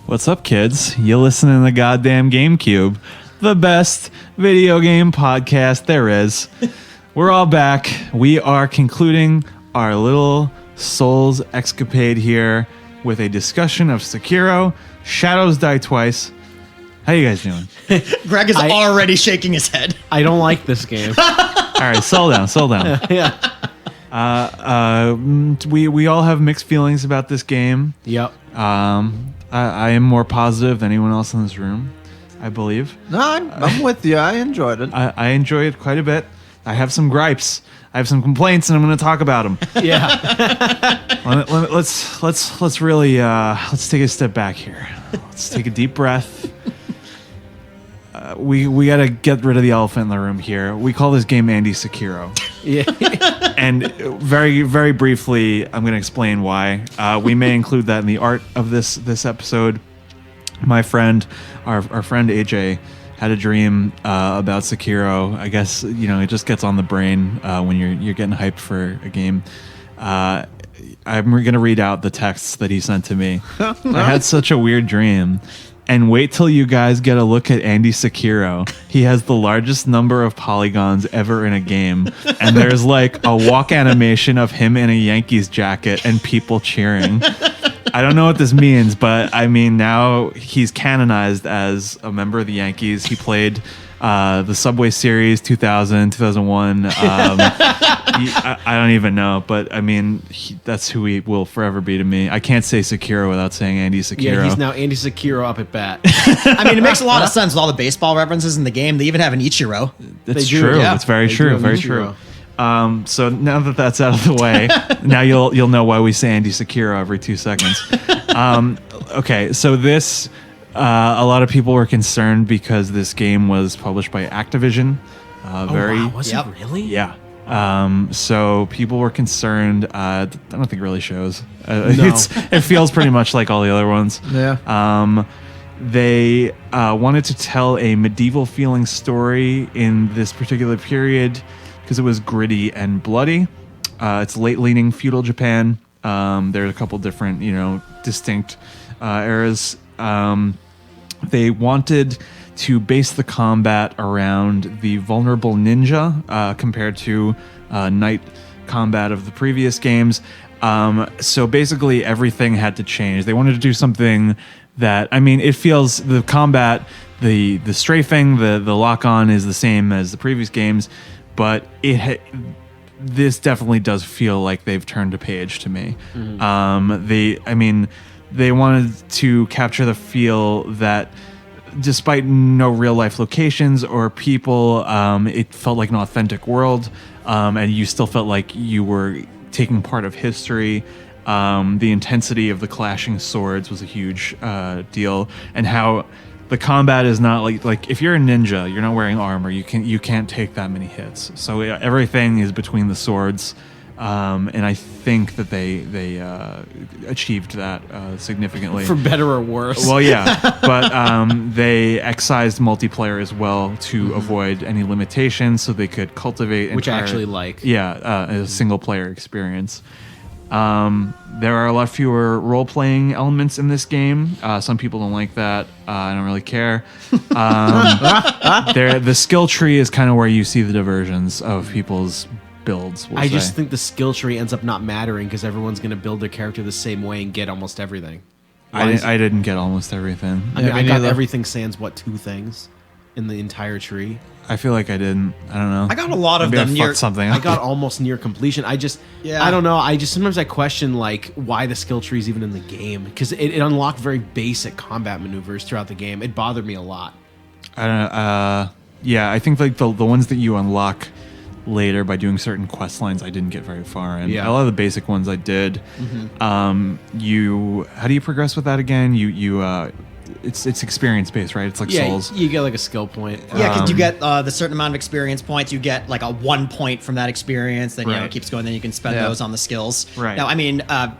What's up, kids? You listening to the goddamn Gamecube, the best video game podcast there is. We're all back. We are concluding our little Souls escapade here with a discussion of Sekiro, Shadows Die Twice. How you guys doing? Greg is already shaking his head. I don't like this game. All right, slow down. Yeah. We all have mixed feelings about this game. Yep. I am more positive than anyone else in this room, I believe. No, I'm with you. I enjoyed it. I enjoy it quite a bit. I have some gripes. I have some complaints, and I'm going to talk about them. Yeah. Let's really let's take a step back here. Let's take a deep breath. We got to get rid of the elephant in the room here. We call this game Andy Sekiro. Yeah. And very, very briefly, I'm going to explain why. We may include that in the art of this episode. My friend, our friend AJ, had a dream about Sekiro. I guess it just gets on the brain when you're getting hyped for a game. I'm going to read out the texts that he sent to me. I had such a weird dream. And wait till you guys get a look at Andy Sekiro. He has the largest number of polygons ever in a game. And there's like a walk animation of him in a Yankees jacket and people cheering. I don't know what this means, but I mean, now he's canonized as a member of the Yankees. He played the Subway Series 2000, 2001. I don't even know, but I mean, that's who he will forever be to me. I can't say Sekiro without saying Andy Sekiro. Yeah, he's now Andy Sekiro up at bat. I mean, it makes a lot of sense with all the baseball references in the game. They even have an Ichiro. It's true. Yeah. It's very true. Very true. So now that that's out of the way, now you'll know why we say Andy Sekiro every 2 seconds. Okay, so this a lot of people were concerned because this game was published by Activision. Was it really? Yeah. So people were concerned. I don't think it really shows. No. It feels pretty much like all the other ones. Yeah. They wanted to tell a medieval feeling story in this particular period because it was gritty and bloody. It's late leaning feudal Japan. There's a couple different, distinct eras. They wanted to base the combat around the vulnerable ninja compared to knight combat of the previous games. So basically everything had to change. They wanted to do something that, I mean, it feels the combat, the strafing, the lock-on is the same as the previous games, but this definitely does feel like they've turned a page to me. They wanted to capture the feel that despite no real life locations or people, it felt like an authentic world, and you still felt like you were taking part of history. The intensity of the clashing swords was a huge deal, and how the combat is not like if you're a ninja, you're not wearing armor, you can't take that many hits. So everything is between the swords. And I think that they achieved that significantly. For better or worse. Well, yeah. But they excised multiplayer as well to avoid any limitations so they could cultivate... Which I actually like. Yeah, a single-player experience. There are a lot fewer role-playing elements in this game. Some people don't like that. I don't really care. The skill tree is kind of where you see the diversions of people's builds. I just think the skill tree ends up not mattering because everyone's going to build their character the same way and get almost everything. I didn't get almost everything. I mean, I got everything sans 2 things in the entire tree. I feel like I didn't. I don't know. I got a lot of Maybe them I near fucked something I up. got almost near completion. I don't know. Sometimes I question why the skill tree is even in the game because it unlocked very basic combat maneuvers throughout the game. It bothered me a lot. I don't know. Yeah, I think like the ones that you unlock later by doing certain quest lines I didn't get very far in. Yeah. A lot of the basic ones I did. How do you progress with that again? It's experience based, right? It's like Souls. You get a skill point. Yeah, because you get the certain amount of experience points. You get like a 1 point from that experience. Then it keeps going. Then you can spend those on the skills. Right. Now, I mean, a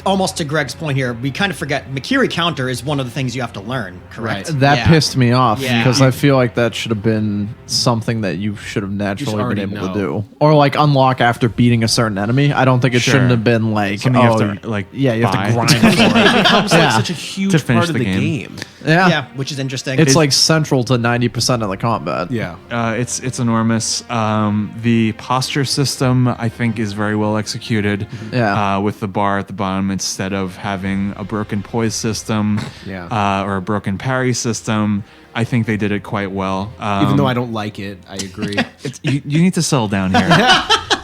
almost to Greg's point here, we kind of forget Mercury Counter is one of the things you have to learn, correct? Right. That Yeah. pissed me off Yeah. because I feel like that should have been something that you should have naturally been already able know. to do, or like unlock after beating a certain enemy. I don't think it Sure. shouldn't have been like, Something you have to, like, yeah, you have buy. to grind for it. It becomes like Yeah. such a huge To finish part of the the game. game. Yeah. Yeah, which is interesting. It's like central to 90% of the combat. Yeah. It's enormous. The posture system, I think, is very well executed. Yeah. With the bar at the bottom instead of having a broken poise system, Yeah. or a broken parry system. I think they did it quite well. Even though I don't like it, I agree. You need to settle down here.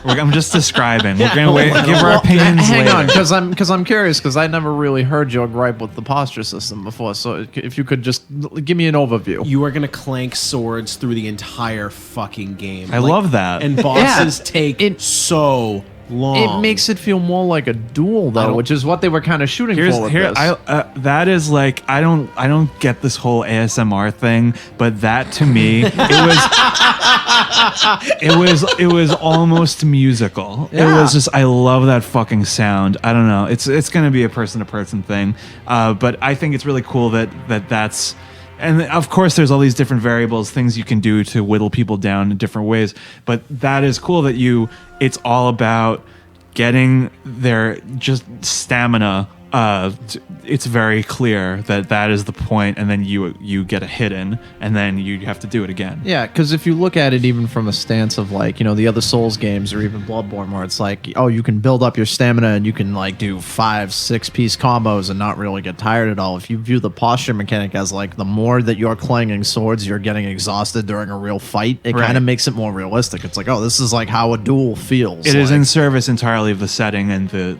I'm just describing. We're gonna wait, give our opinions Hang later. on, because I'm curious because I never really heard your gripe with the posture system before. So if you could just give me an overview. You are gonna clank swords through the entire fucking game. I love that. And bosses Yeah. take so long. It makes it feel more like a duel, though, which is what they were kind of shooting for with this. That is like I don't get this whole ASMR thing, but that to me it was almost musical. It Yeah. was just I love that fucking sound. I don't know. It's gonna be a person to person thing, but I think it's really cool that's. And of course, there's all these different variables, things you can do to whittle people down in different ways. But that is cool that it's all about getting their just stamina. It's very clear that is the point, and then you get a hit in, and then you have to do it again. Yeah, because if you look at it even from a stance of like, the other Souls games or even Bloodborne where it's like, oh, you can build up your stamina and you can like do 5-6 piece combos and not really get tired at all. If you view the posture mechanic as like the more that you're clanging swords, you're getting exhausted during a real fight, it Right. kind of makes it more realistic. It's like, oh, this is like how a duel feels. It is like, in service entirely of the setting and the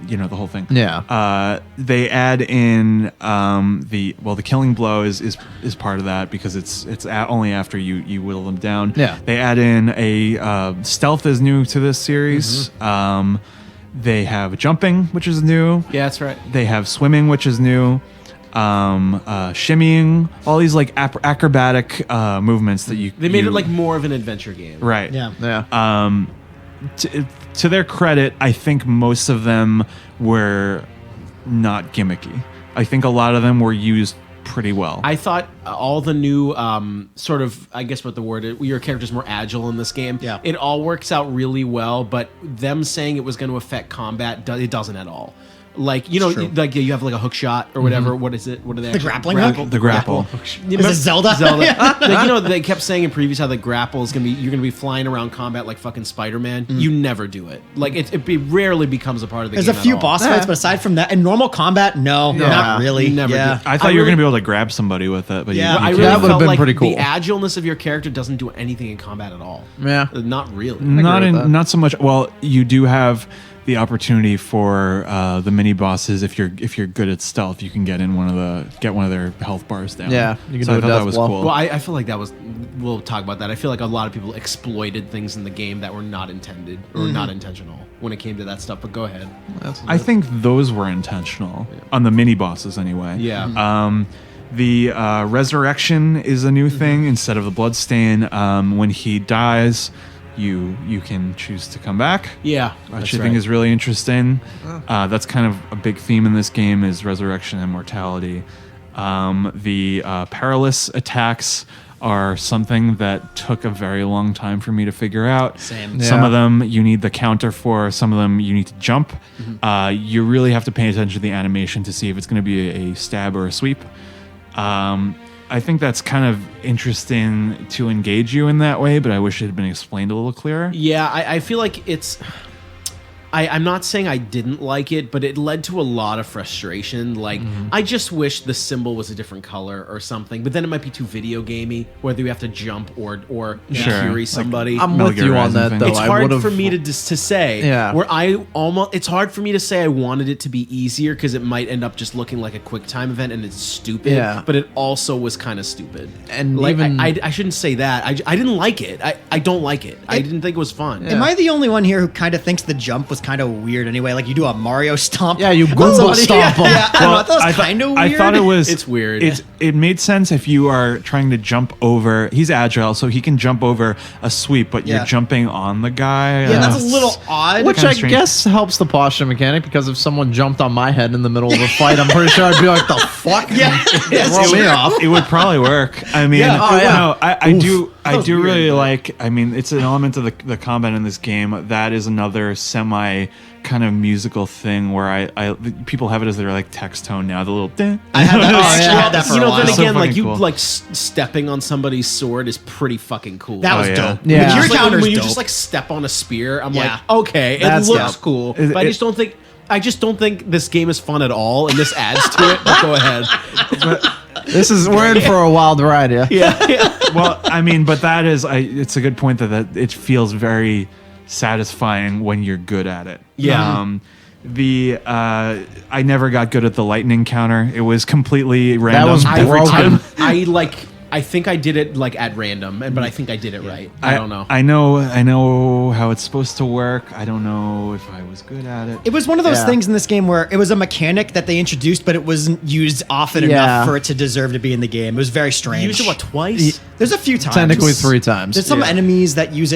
the whole thing. Yeah. They add in the killing blow is part of that because it's only after you whittle them down. Yeah. They add in a stealth is new to this series. They have jumping, which is new. Yeah, that's right. They have swimming, which is new. Shimmying, all these like acrobatic movements that They made it like more of an adventure game. right. yeah. Yeah. To their credit, I think most of them were not gimmicky. I think a lot of them were used pretty well. I thought all the new sort of, I guess what the word is, your character's more agile in this game. Yeah. It all works out really well, but them saying it was going to affect combat, it doesn't at all. Like, True. like you have like a hook shot or whatever. What is it? What are they? The actually- grappling hook? The grapple. You Is it Zelda? Zelda. Yeah. Like, they kept saying in previews how the grapple is you're gonna be flying around combat like fucking Spider-Man. You never do it. Like it rarely becomes a part of the There's game. a few at all. boss fights, but aside from that, in normal combat, no, not really. You never yeah. do. I thought you were going to be able to grab somebody with it, but Yeah. you I can't. really That would've felt been like pretty cool. the agileness of your character doesn't do anything in combat at all. Yeah. Not really. not with that. not so much. Well, you do have the opportunity for the mini bosses if you're good at stealth. You can get one of their health bars down. Yeah, you can so do I a thought death that was blow. cool. Well, I feel like that was. We'll talk about that. I feel like a lot of people exploited things in the game that were not intended or not intentional when it came to that stuff. But go ahead. I think those were intentional on the mini bosses anyway. Yeah. The resurrection is a new thing instead of the bloodstain. When he dies, you can choose to come back. Yeah. Which I think is really interesting. That's kind of a big theme in this game is resurrection and mortality. The perilous attacks are something that took a very long time for me to figure out. Same. Some Yeah. of them you need the counter for. Some of them you need to jump. You really have to pay attention to the animation to see if it's going to be a stab or a sweep. I think that's kind of interesting to engage you in that way, but I wish it had been explained a little clearer. Yeah, I feel like it's. I'm not saying I didn't like it, but it led to a lot of frustration. Like, I just wish the symbol was a different color or something. But then it might be too video gamey, whether you have to jump or carry somebody. I'm Metal with Gear you on Rising that thing. though. It's I hard would've- for me to say. Yeah. Where it's hard for me to say I wanted it to be easier because it might end up just looking like a quick time event and it's stupid. Yeah. But it also was kind of stupid. And like, even- I shouldn't say that. I didn't like it. I don't like it. I didn't think it was fun. Am I the only one here who kind of thinks the jump was kind of weird anyway. Like you do a Mario stomp. Yeah, you Goomba stomp them. Yeah, I don't know, I thought it was kind of weird. I thought it was. It's weird. It made sense if you are trying to jump over. He's agile, so he can jump over a sweep, but you're jumping on the guy. Yeah, that's a little odd. Which Kinda I strange. guess helps the posture mechanic, because if someone jumped on my head in the middle of a fight, I'm pretty sure I'd be like, the fuck? Yeah. Throw me off. It would probably work. I mean, Yeah. Oh, yeah. no, I do was really weird, but- like. I mean, it's an element of the combat in this game that is another semi kind of musical thing where I people have it as their like text tone now. The little. I had that, Oh, I yeah. had that for you a know, while. then So again, like fucking you cool. like stepping on somebody's sword is pretty fucking cool. That was yeah. dope. Yeah. Mercury Just like Counter's when you dope. just like step on a spear, I'm Yeah. like, okay, it That's looks dope. cool, It- but I it- just don't think this game is fun at all, and this adds to it. But go ahead. We're in for a wild ride, yeah. Yeah. Well, I mean, but that is, it's a good point that it feels very satisfying when you're good at it. Yeah. I never got good at the lightning counter. It was completely random. was every broken. time. I think I did it like at random, but I think I did it right. I don't know. I know how it's supposed to work. I don't know if I was good at it. It was one of those Yeah. things in this game where it was a mechanic that they introduced, but it wasn't used often Yeah. enough for it to deserve to be in the game. It was very strange. You used it what, twice? There's a few times. Technically 3 times. There's some Yeah. enemies that use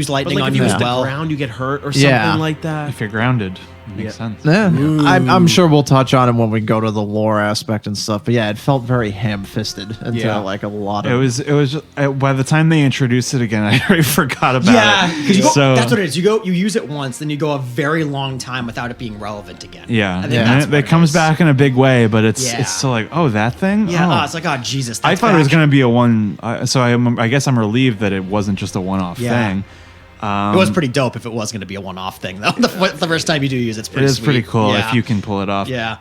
lightning But like on if you you as hit the well. ground, you get hurt or something Yeah. like that. If you're grounded, it makes sense. Yeah, I'm sure we'll touch on it when we go to the lore aspect and stuff. But yeah, it felt very ham-fisted into Yeah. like a lot of. It was just, by the time they introduced it again, I already forgot about Yeah, it. because So- that's what it is. You use it once, then you go a very long time without it being relevant again. Yeah, I think and that's it, what it comes is. back in a big way, but it's Yeah. still like, oh, that thing. Yeah, Oh. it's like, oh Jesus. I that's thought it was back. going to be a one. So I guess I'm relieved that it wasn't just a one-off Yeah. thing. It was pretty dope if it was going to be a one-off thing, though. The first time you do use it's It pretty is pretty sweet. cool Yeah. if you can pull it off. Yeah.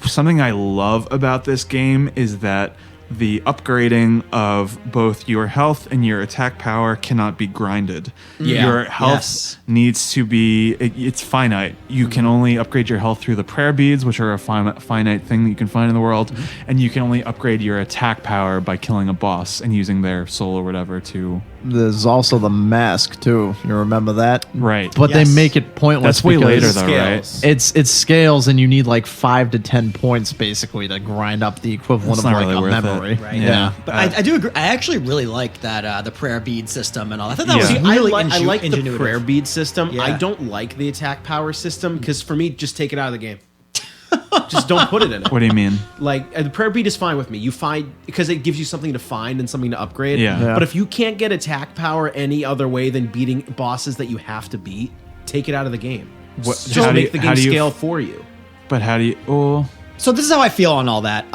Something I love about this game is that the upgrading of both your health and your attack power cannot be grinded. Yeah. Your health Yes. needs to be, it's finite. You can only upgrade your health through the prayer beads, which are a finite thing that you can find in the world. And you can only upgrade your attack power by killing a boss and using their soul or whatever to. There's also the mask too. You remember that? Right. But Yes. they make it pointless. That's way because later though, right? Scales. It's scales, and you need like 5 to 10 points basically to grind up the equivalent It's of not like really a worth it. memory. Right. Yeah. But I do agree. I actually really like that the prayer bead system and all. I thought that Yeah. was See, really I like the ingenuitive. prayer bead system. Yeah. I don't like the attack power system because for me, just take it out of the game. Just don't put it in it. What do you mean? Like the prayer bead is fine with me. You find because it gives you something to find and something to upgrade. Yeah. Yeah. But if you can't get attack power any other way than beating bosses that you have to beat, take it out of the game. What- Just how do make you- the how game do you- scale for you. But how do you? Oh, So this is how I feel on all that.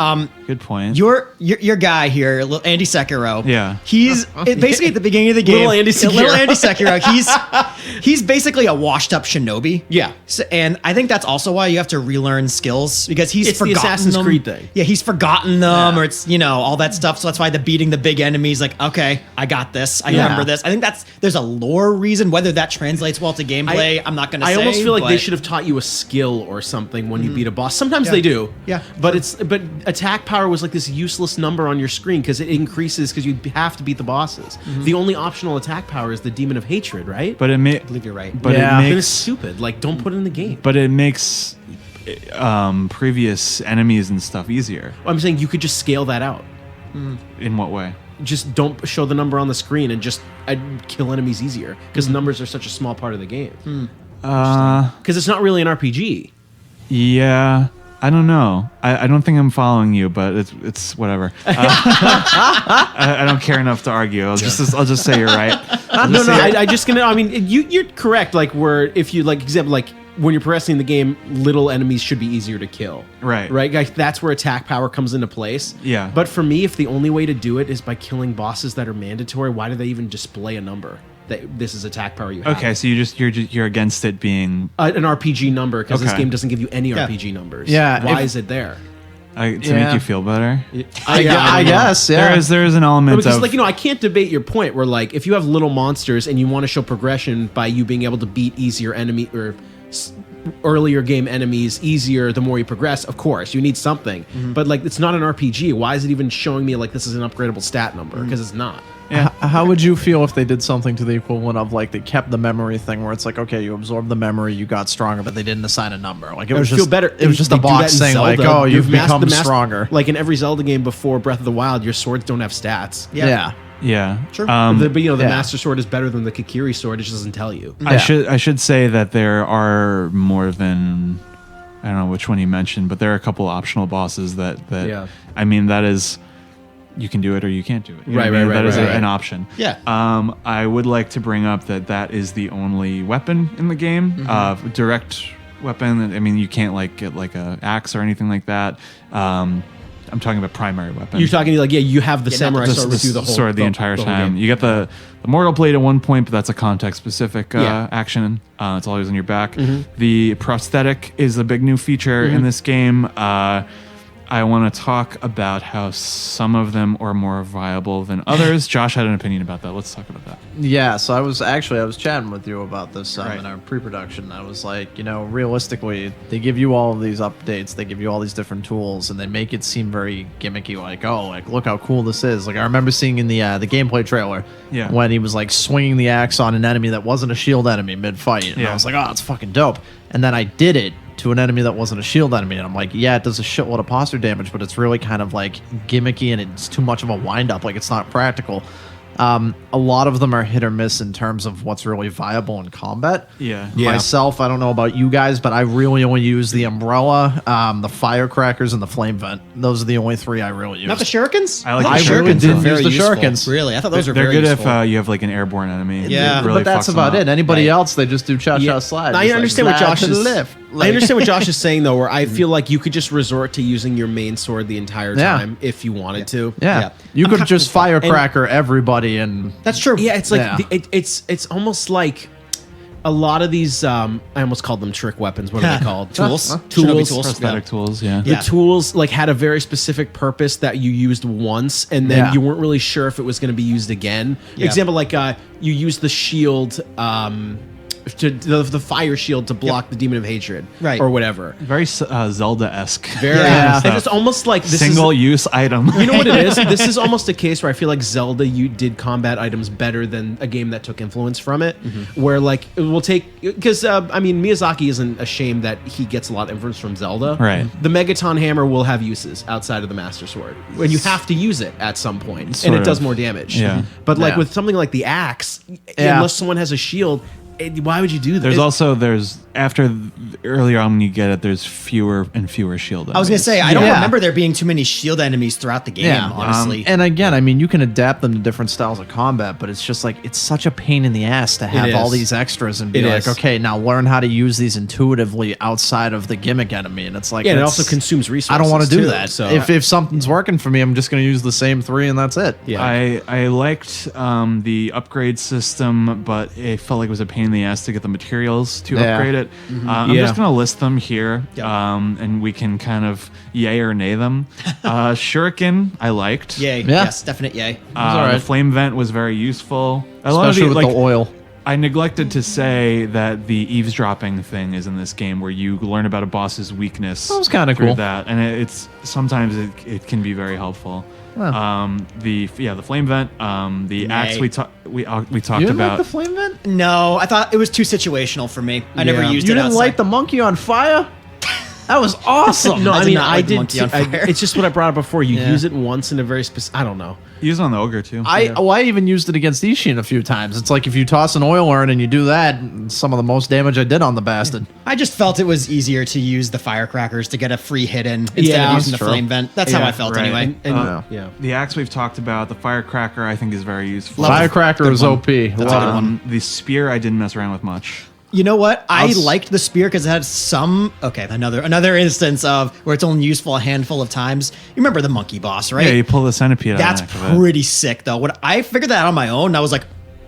good point. Your guy here, little Andy Sekiro. Yeah. He's basically at the beginning of the game. Little Andy Little Sekiro. Andy Sekiro. He's basically a washed up shinobi. Yeah. So, and I think that's also why you have to relearn skills because he's It's the forgotten Assassin's them. Creed thing. Yeah, he's forgotten them, Yeah. or it's all that stuff. So that's why the beating the big enemies. Like, okay, I got this. I Yeah. remember this. I think there's a lore reason. Whether that translates well to gameplay, I'm not going to say. I almost feel like they but- should have taught you a skill or something when you beat a boss. Sometimes they do. Yeah. But attack power was like this useless number on your screen because it increases because you have to beat the bosses. The only optional attack power is the Demon of Hatred, right? but it may. I believe you're right. But Yeah. it Then makes. it's stupid. Like, don't put it in the game. But it makes previous enemies and stuff easier. I'm saying you could just scale that out. In what way? Just don't show the number on the screen and just kill enemies easier because numbers are such a small part of the game. Because it's not really an RPG. Yeah, I don't know. I don't think I'm following you, but it's whatever. I don't care enough to argue. I'll just say you're right. No, I just gonna. I mean, you're correct. Like, where if you like example, like when you're progressing in the game, little enemies should be easier to kill. Right. Right, guys. That's where attack power comes into place. Yeah. But for me, if the only way to do it is by killing bosses that are mandatory, why do they even display a number that this is attack power you have? Okay, so you're against it being An RPG number because this Okay. game doesn't give you any Yeah. RPG numbers. Yeah, Why if- is it there? to Yeah. make you feel better. I guess, yeah. There is an element Because, of like, I can't debate your point where, like, if you have little monsters and you want to show progression by you being able to beat easier enemy or earlier game enemies easier the more you progress, of course, you need something. But, like, it's not an RPG. Why is it even showing me, like, this is an upgradable stat number? Because it's not. How would you feel if they did something to the equivalent of like they kept the memory thing where it's like, okay, you absorbed the memory, you got stronger, but they didn't assign a number. Like it It was would just feel better. It was just a They do that box in saying like, Zelda. oh, you've mastered become stronger. Like in every Zelda game before Breath of the Wild, your swords don't have stats. Yeah. Yeah. Sure. But the yeah. Master Sword is better than the Kikiri sword. It just doesn't tell you. I should say that there are more than, I don't know which one you mentioned, but there are a couple optional bosses that Yeah. I mean, that is, you can do it or you can't do it. You know Right, what I mean? right, That right, is right. an option. Yeah. I would like to bring up that is the only weapon in the game, direct weapon. I mean, you can't like get like a axe or anything like that. I'm talking about primary weapon. You're talking like, you have the Yeah, samurai not sword with you the whole sword the entire whole time. game. You get the mortal blade at one point, but that's a context specific Yeah. action. It's always on your back. Mm-hmm. The prosthetic is a big new feature in this game. I want to talk about how some of them are more viable than others. Josh had an opinion about that. Let's talk about that. Yeah, so I was chatting with you about this Right. in our pre-production. I was like, realistically, they give you all of these updates, they give you all these different tools, and they make it seem very gimmicky. Like, oh, like look how cool this is. Like I remember seeing in the gameplay trailer, Yeah. when he was like swinging the axe on an enemy that wasn't a shield enemy mid-fight, and Yeah. I was like, oh, it's fucking dope. And then I did it to an enemy that wasn't a shield enemy, and I'm like, yeah, it does a shitload of posture damage, but it's really kind of like gimmicky and it's too much of a wind-up. Like it's not practical. A lot of them are hit or miss in terms of what's really viable in combat. Yeah. Yeah. Myself, I don't know about you guys, but I really only use the umbrella, the firecrackers, and the flame vent. Those are the only three I really use. Not the shurikens? I like thought the the shurikens. shurikens Didn't were very use the useful. shurikens. Really, I thought those were They're very good useful. if you have like an airborne enemy. Yeah. It really But that's fucks them about up. it. Anybody Right. else, they just do cha-cha slide. I Just understand what slide Josh to the is. left. I understand what Josh is saying though, where I feel like you could just resort to using your main sword the entire Yeah. time if you wanted to. Yeah. Yeah. You I'm could kind- just firecracker everybody and That's true. Yeah, it's like Yeah. it's almost like a lot of these. I almost called them trick weapons. What are they called? Tools. Huh? Shinobi Tools. tools. Prosthetic tools, yeah. The Yeah. tools like had a very specific purpose that you used once, and then Yeah. you weren't really sure if it was going to be used again. Yeah. Example, like you used the shield. The fire shield to block the demon of hatred, Right. or whatever. Very Zelda-esque. Very, Yeah. and it's almost like this is Single-use item. You know what it is? This is almost a case where I feel like Zelda you did combat items better than a game that took influence from it. Where like we'll take because I mean Miyazaki isn't ashamed that he gets a lot of influence from Zelda. Right. The Megaton hammer will have uses outside of the Master Sword, and you have to use it at some point, Sort and it does of. more damage. Yeah. But like Yeah. with something like the axe, Yeah. unless someone has a shield, why would you do that? There's after earlier on when you get it, there's fewer and fewer shield. I was gonna enemies. say I don't Yeah. remember there being too many shield enemies throughout the game. Honestly, And again, I mean, you can adapt them to different styles of combat, but it's just like it's such a pain in the ass to have all is. these extras and be It like, is. okay, now learn how to use these intuitively outside of the gimmick enemy, and it's like, Yeah, and it that's- also consumes resources. I don't want to do too, that. So If something's working for me, I'm just going to use the same three, and that's it. yeah. I liked the upgrade system, but it felt like it was a pain in the ass to get the materials to Yeah. upgrade it. I'm Yeah. just going to list them here, Yep. and we can kind of yay or nay them. Shuriken, I liked. yay, Yeah. yes, definite yay. alright. The flame vent was very useful. A lot of Especially with like, the oil. I neglected to say that the eavesdropping thing is in this game, where you learn about a boss's weakness. That was kinda through cool. That, and it's sometimes it can be very helpful. Huh. The flame vent, the axe Nay. we talked You about. didn't like the flame vent? No, I thought it was too situational for me. I never Yeah. used You it. didn't outside. light the monkey on fire? That was awesome. No, I I did mean not I like did. Monkey on too. Fire. It's just what I brought up before. You Yeah. use it once in a very specific. I don't know. Use it on the ogre too. I even used it against Ishin a few times. It's like if you toss an oil urn and you do that, some of the most damage I did on the bastard. I just felt it was easier to use the firecrackers to get a free hit in instead Yeah, of using the that's true. flame vent. That's how Yeah, I felt right. anyway. And, Yeah. yeah. The axe we've talked about, the firecracker, I think is very useful. Love it. Firecracker Good is one. OP. That's a good one. The spear, I didn't mess around with much. You know what? I I'll s- liked the spear because it had some. Okay, another instance of where it's only useful a handful of times. You remember the monkey boss, right? Yeah, you pull the centipede That's out of the neck of it. pretty sick, though. When I figured that out on my own, I was like,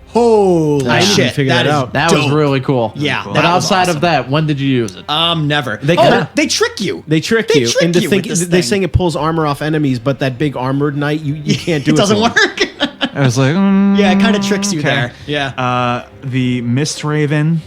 "Holy I didn't shit, figure that is out. That was dope. really cool. Yeah, cool. But that was outside awesome. of that, when did you use it? Never. They They kinda- they trick you. They trick They you trick into you with thinking this they're thing. saying it pulls armor off enemies, but that big armored knight, you can't do it. It doesn't to him. work. I was like, Yeah, it kind of tricks you okay. there. Yeah. The Mist Raven,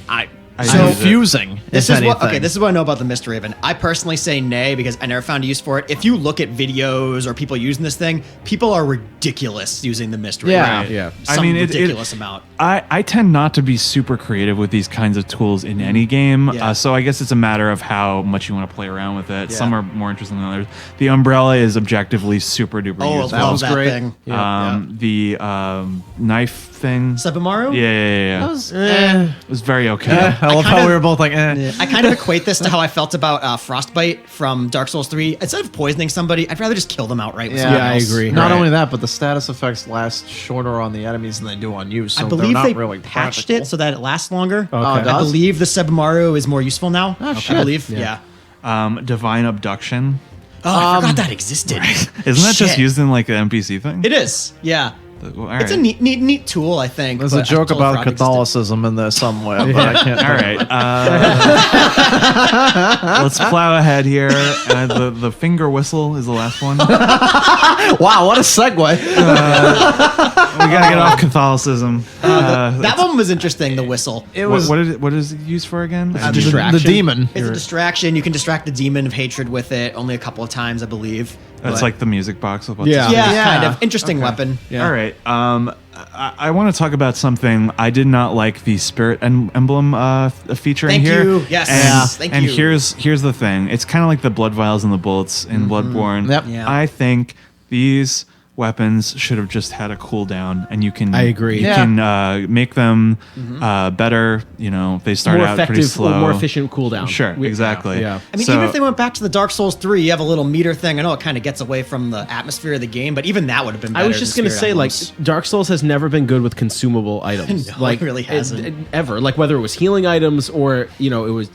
I So- use it. confusing. This if is what anything. this is what I know about the Mist Raven. I personally say nay because I never found a use for it. If you look at videos or people using this thing, people are ridiculous using the Mist Raven. Yeah. Yeah. Some I mean, ridiculous amount. I tend not to be super creative with these kinds of tools in any game. Yeah. So I guess it's a matter of how much you want to play around with it. Yeah. Some are more interesting than others. The umbrella is objectively super duper Oh, useful. love was that great. thing. The knife thing. Sebamaru? Yeah. That was, It was very okay. I love kind how of- we were both like, eh. I kind of equate this to how I felt about Frostbite from Dark Souls 3. Instead of poisoning somebody, I'd rather just kill them outright with Yeah. something Yeah, I else. agree. Not Right. only that, but the status effects last shorter on the enemies than they do on you. So I they're believe not they really patched practical. it so that it lasts longer. Okay. Oh, it I does? believe the Sebamaru is more useful now. Oh, I shit. believe. Yeah. Divine Abduction. Oh, I forgot that existed. Isn't that just Shit. used in like an NPC thing? It is. Yeah. Well, all It's a right. neat tool, I think. There's but a I joke totally about forgot it existed. Catholicism in there somewhere, but I can't. All right. Let's plow ahead here. The finger whistle is the last one. We Wow, what a segue! gotta get off Catholicism. That one was interesting, the whistle. It What, was what is it used for again? the demon. It's a distraction. You can distract the demon of hatred with it only a couple of times, I believe. That's But- like the music box of what's Yeah. yeah, Yeah. kind of. Interesting weapon. Yeah. All right. I want to talk about something. I did not like the spirit emblem feature Thank in here. you. Yes. And, Yeah. Thank and you. here's the thing. It's kind of like the blood vials and the bullets in Bloodborne. Yep. Yeah. I think these weapons should have just had a cooldown, and you can. I agree. You Yeah. can make them better. You know, they start More out pretty effective slow. or more efficient cooldown. Sure, exactly. Yeah. I mean, So- even if they went back to the Dark Souls 3, you have a little meter thing. I know it kind of gets away from the atmosphere of the game, but even that would have been better. I was just than gonna Spirit say, like, Emblems. Dark Souls has never been good with consumable items. No, like, it really hasn't. ever. Like whether it was healing items or it was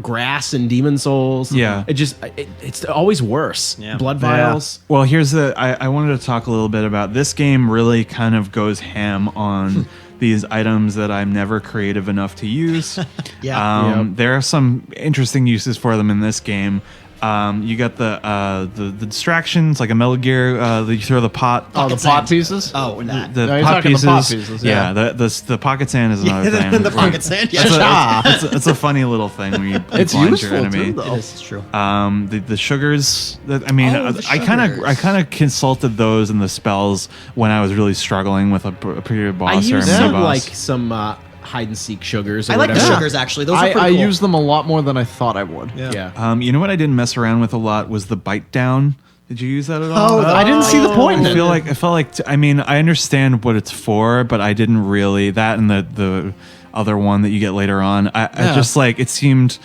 grass and Demon Souls. Yeah. It's always worse. Yeah. Blood vials. Well, here's I wanted to talk a little bit about this game. Really, kind of goes ham on these items that I'm never creative enough to use. Yeah. Yep. There are some interesting uses for them in this game. You got the distractions, like a Metal Gear. You throw the pot. Oh, the Pocket pot sand. pieces. Oh, and that. The No, you're pot talking pieces. the pot pieces, yeah. The pocket sand is another thing. the pocket sand. Yeah, It's a funny little thing when you It's blind useful your enemy. too, though. it is. It's true. The sugars that I mean Oh, the I kind sugars. of consulted those and the spells when I was really struggling with a pretty boss I or a use mini some boss. like some hide and seek sugars. Or I like the whatever. sugars, actually. Those are pretty I cool. use them a lot more than I thought I would. Yeah. you know what I didn't mess around with a lot was the bite down. Did you use that at all? Oh, I didn't see the point in I it. felt like I mean I understand what it's for, but I didn't really that and the other one that you get later on. I just like it seemed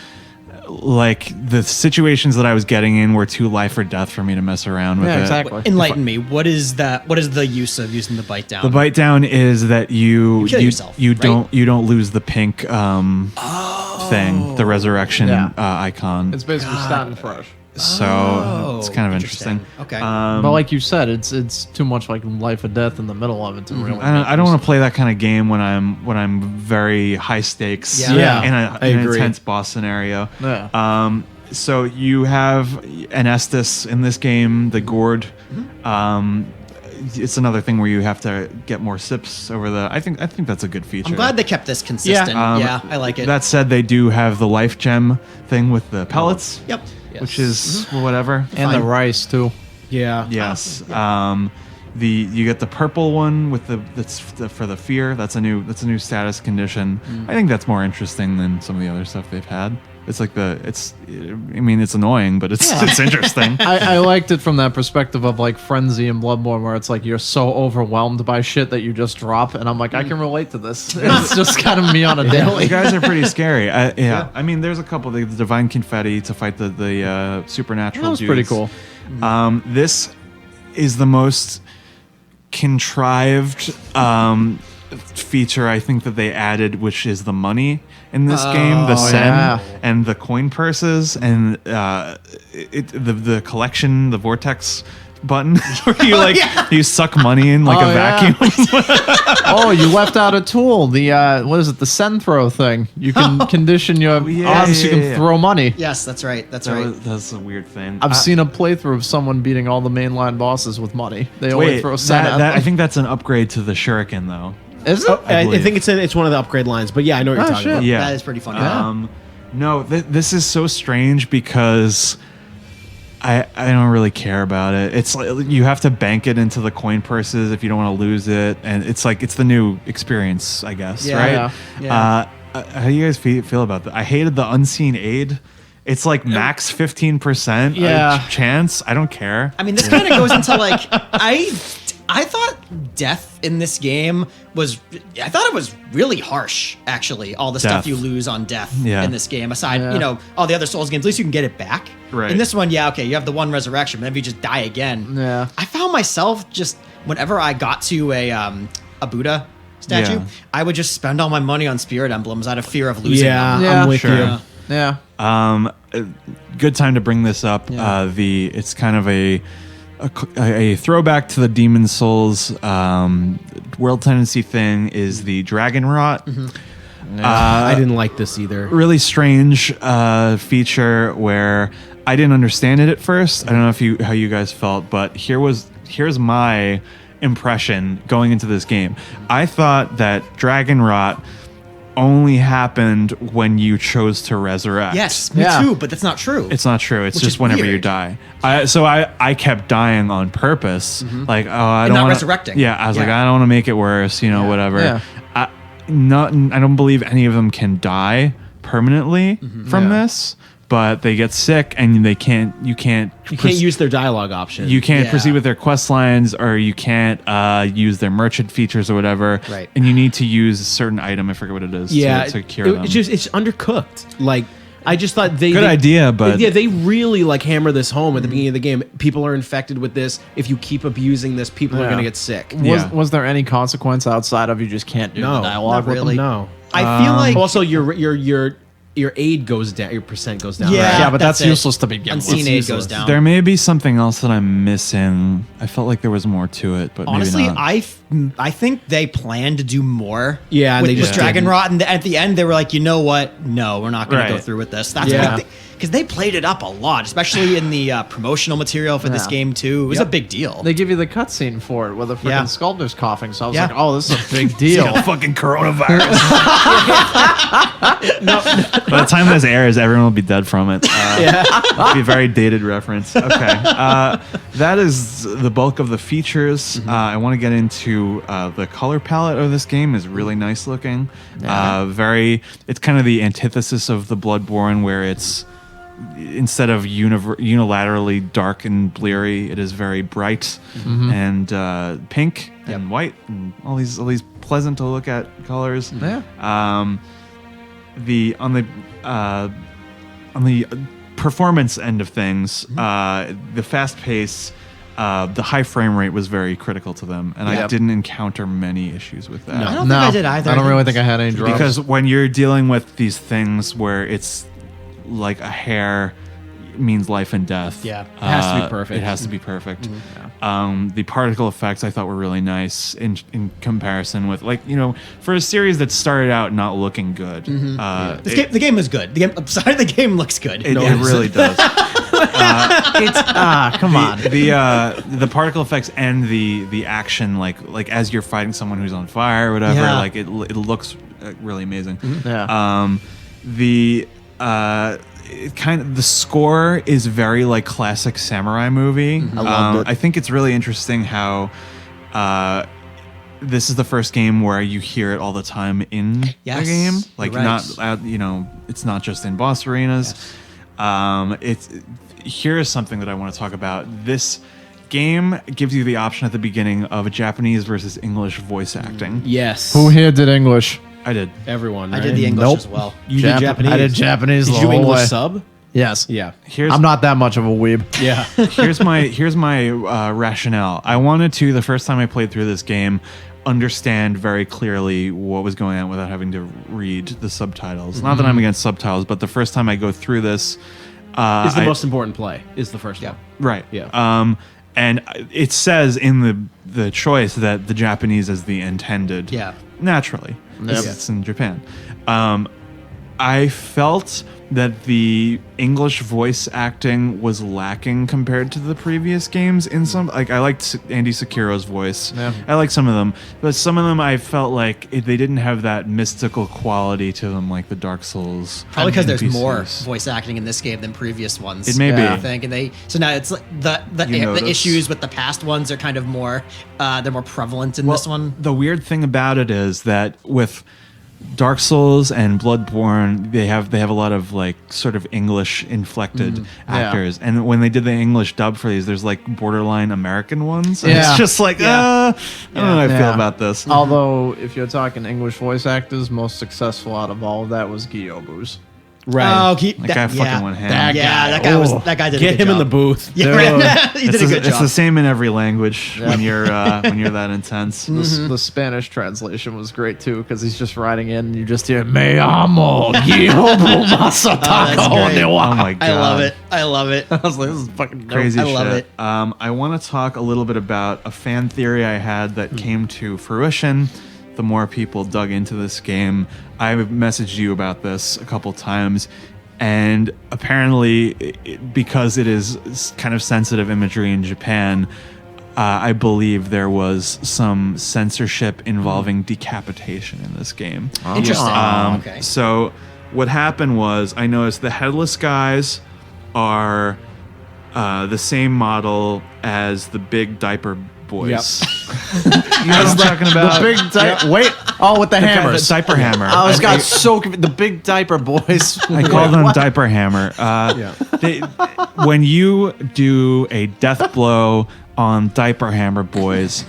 like the situations that I was getting in were too life or death for me to mess around with Yeah, it. exactly. Enlighten me. What is that? What is the use of using the bite down? The bite down is that you kill yourself, right? you don't lose the pink thing, the resurrection Yeah. icon. It's basically starting fresh. So it's kind of interesting. Okay. But like you said, it's too much like life or death in the middle of it to really. I don't want to play that kind of game when I'm very high stakes Yeah. in I an agree. intense boss scenario. Yeah. So you have an Estus in this game, the gourd. It's another thing where you have to get more sips over the. I think that's a good feature. I'm glad they kept this consistent. Yeah, I like it. That said, they do have the life gem thing with the pellets. Yep. Which is whatever. And the Fine. rice too. Yeah. Yes. You get the purple one with for the fear. That's a new status condition. I think that's more interesting than some of the other stuff they've had. It's like I mean, it's annoying, but it's interesting. I liked it from that perspective of like Frenzy and Bloodborne, where it's like you're so overwhelmed by shit that you just drop, and I'm like, I can relate to this. It's just kind of me on a daily. You guys are pretty scary. Yeah. I mean, there's a couple. The divine confetti to fight the supernatural. That was dudes. pretty cool. This is the most contrived feature I think that they added, which is the money in this game, the sen yeah. and the coin purses and the collection, the vortex button where you you suck money in like Oh, a yeah. vacuum. Oh, you left out a tool. The what is it? The send throw thing. You can condition your yeah, arms so you yeah, can yeah. throw money. Yes, that's right. That's right. That's a weird thing. I've seen a playthrough of someone beating all the mainline bosses with money. They only Wait, throw sand at I them. think that's an upgrade to the shuriken though. Is it? I believe. think it's one of the upgrade lines, but yeah, I know what you're talking shit. about. Yeah. That is pretty funny. No, this is so strange because I don't really care about it. It's like you have to bank it into the coin purses if you don't want to lose it, and it's like it's the new experience, I guess. Yeah. Right? Yeah. How do you guys feel about that? I hated the unseen aid. It's like max 15% Yeah. chance. I don't care. I mean, this kind of goes into like I thought death in this game was really harsh. Actually, all the stuff Death. you lose on death Yeah. in this game, aside Yeah. all the other Souls games, at least you can get it back. Right. In this one, yeah, okay, you have the one resurrection, but then if you just die again. Yeah. I found myself just whenever I got to a Buddha statue, Yeah. I would just spend all my money on spirit emblems out of fear of losing Yeah, them. I'm with sure. you. Yeah. Good time to bring this up. Yeah. It's kind of a throwback to the Demon Souls world tendency thing is the dragon rot. I didn't like this either. Really strange feature where I didn't understand it at first. I don't know how you guys felt, but here's my impression going into this game. I thought that dragon rot only happened when you chose to resurrect. Yes, me Yeah. too, but that's not true. It's not true. It's Which just is whenever you weird. Mm-hmm. die. I kept dying on purpose. Like, I And don't not wanna, resurrecting. Yeah, I was like, Yeah. I don't want to make it worse. Whatever. Yeah. I don't believe any of them can die permanently from Yeah. this, but they get sick and you can't You can't use their dialogue option. you can't Yeah. proceed with their quest lines, or you can't use their merchant features or whatever. Right. And you need to use a certain item. I forget what it is. yeah, to cure them. it's undercooked. Like I just thought they Good idea, but- yeah, they really like hammer this home at the beginning of the game. People are infected with this. If you keep abusing this, people are Yeah. going to get sick. Yeah. Was there any consequence outside of you just can't do No, the dialogue not with really. them? No. I feel like Also, your aid goes down. Your percent goes down. Yeah. right? Yeah, but that's That's it. useless to begin with. unseen aid useless. goes down. There may be something else that I'm missing. I felt like there was more to it, but Honestly, maybe not. I think they planned to do more. Yeah, and with, they just with Dragon didn't. Rot, and at the end they were like, you know what? No, we're not going to go Right. through with this. That's Yeah. because they played it up a lot, especially in the promotional material for this Yeah. game too. It was a big deal. They give you the cutscene for it where the freaking Yeah. sculptor's coughing. So I was Yeah. like, oh, this is a big deal. fucking coronavirus. By the time this airs, everyone will be dead from it. It'll be a very dated reference. Okay. That is the bulk of the features. I want to get into the color palette of this game is really nice looking. It's kind of the antithesis of the Bloodborne, where it's instead of unilaterally dark and bleary, it is very bright and pink and white and all these pleasant to look at colors. Yeah. On the performance end of things, the fast pace, the high frame rate was very critical to them, and I Yep. didn't encounter many issues with that. I don't think I did either. I don't really think I had any drops. Because when you're dealing with these things where it's like a hair means life and death. Yeah. It has to be perfect. It has to be perfect. The particle effects I thought were really nice in comparison with, for a series that started out not looking good. the game is good. The game looks good. It really does. come on. The particle effects and the action, like as you're fighting someone who's on fire or whatever, Yeah. like it looks really amazing. Yeah. The score is very like classic samurai movie. I loved it. I think it's really interesting how this is the first game where you hear it all the time in the Yes, game. you're Like right. it's not just in boss arenas. Here's something that I want to talk about. This game gives you the option at the beginning of a Japanese versus English voice acting. Yes. Who here did English? I did. Everyone. I Right? did the English Nope. as well. You did Japanese. I did Japanese Did the you do whole English way. sub? Yes. Yeah. Here's I'm not that much of a weeb. Yeah. here's my rationale. I wanted to, the first time I played through this game, understand very clearly what was going on without having to read the subtitles. Not that I'm against subtitles, but the first time I go through this, Is the most important play. Is the first one. right. Yeah. And it says in the choice that the Japanese is the intended. Yeah. Naturally, Yep. it's in Japan. I felt that the English voice acting was lacking compared to the previous games. In some, like I liked Andy Sekiro's voice. Yeah. I like some of them, but some of them I felt like they didn't have that mystical quality to them, like the Dark Souls. Probably because there's NPCs. more voice acting in this game than previous ones. It may be. I think, and so now it's like the notice. issues with the past ones are kind of more they're more prevalent in this one. The weird thing about it is that with Dark Souls and Bloodborne, they have a lot of like sort of English inflected actors, and when they did the English dub for these, there's like borderline American ones. And it's just like, I don't know how I feel about this. Although, if you're talking English voice actors, most successful out of all of that was Gyobu's. Right. Oh, That guy fucking went ham. That guy did a Get good him in the job. booth. Yeah, right. He did a good It's job. the same in every language when you're that intense. The Spanish translation was great too, because he's just riding in and you just hear "Me amo Gyobu Masataka that's great. Onewa." Oh my god, I love it. I was like, this is fucking dope. crazy I shit. love it. I want to talk a little bit about a fan theory I had that came to fruition. The more people dug into this game, I messaged you about this a couple times, and apparently, because it is kind of sensitive imagery in Japan, I believe there was some censorship involving decapitation in this game. Interesting. Um, So what happened was I noticed the headless guys are the same model as the big diaper boys. You know what I'm talking about? The big diaper. Wait. Oh, with the hammers. The diaper hammer. I was got so confused. The big diaper boys. I call them diaper hammer. When you do a death blow on diaper hammer boys,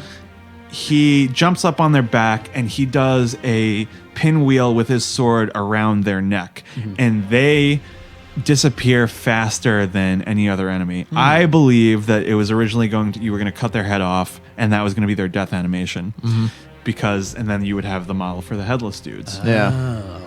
he jumps up on their back and he does a pinwheel with his sword around their neck, and they disappear faster than any other enemy. I believe that it was originally you were going to cut their head off, and that was going to be their death animation, and then you would have the model for the headless dudes. Yeah.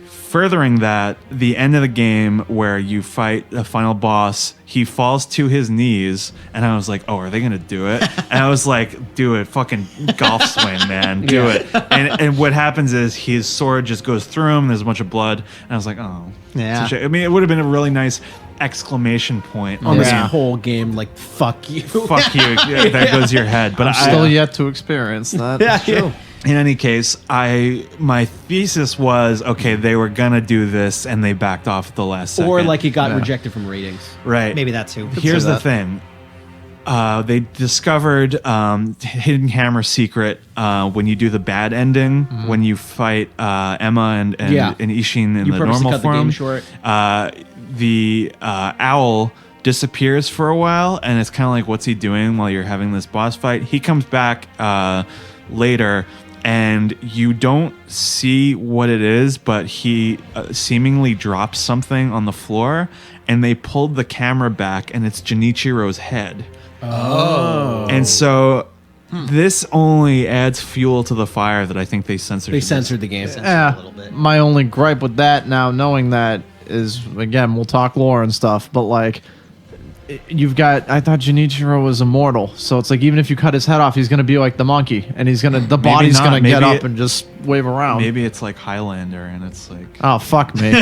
Furthering that, the end of the game where you fight the final boss, he falls to his knees, and I was like, oh, are they going to do it? And I was like, do it, fucking golf swing, man, do it. And what happens is his sword just goes through him, there's a bunch of blood, and I was like, oh. Yeah. I mean, it would have been a really nice exclamation point On this Yeah. whole game, like, fuck you. Fuck you, there goes your head. But Still yet to experience that. Yeah, true. In any case, my thesis was, okay, they were gonna do this, and they backed off at the last second. Or like it got rejected from ratings. right. Maybe that too. Here's the thing. They discovered Hidden Hammer secret when you do the bad ending, when you fight Emma and Ishin in You the purposely normal cut the form. game short. The owl disappears for a while, and it's kind of like, what's he doing while you're having this boss fight? He comes back later, and you don't see what it is, but he seemingly drops something on the floor, and they pulled the camera back, and it's Junichiro's head. Oh. And so this only adds fuel to the fire that I think they censored. They censored the game. a little bit. My only gripe with that now, knowing that, is, again, we'll talk lore and stuff, but like, I thought Junichiro was immortal, so it's like, even if you cut his head off, he's gonna be like the monkey, and the body's not. gonna get Maybe up and just wave around. Maybe it's like Highlander, and it's like... Oh, fuck me.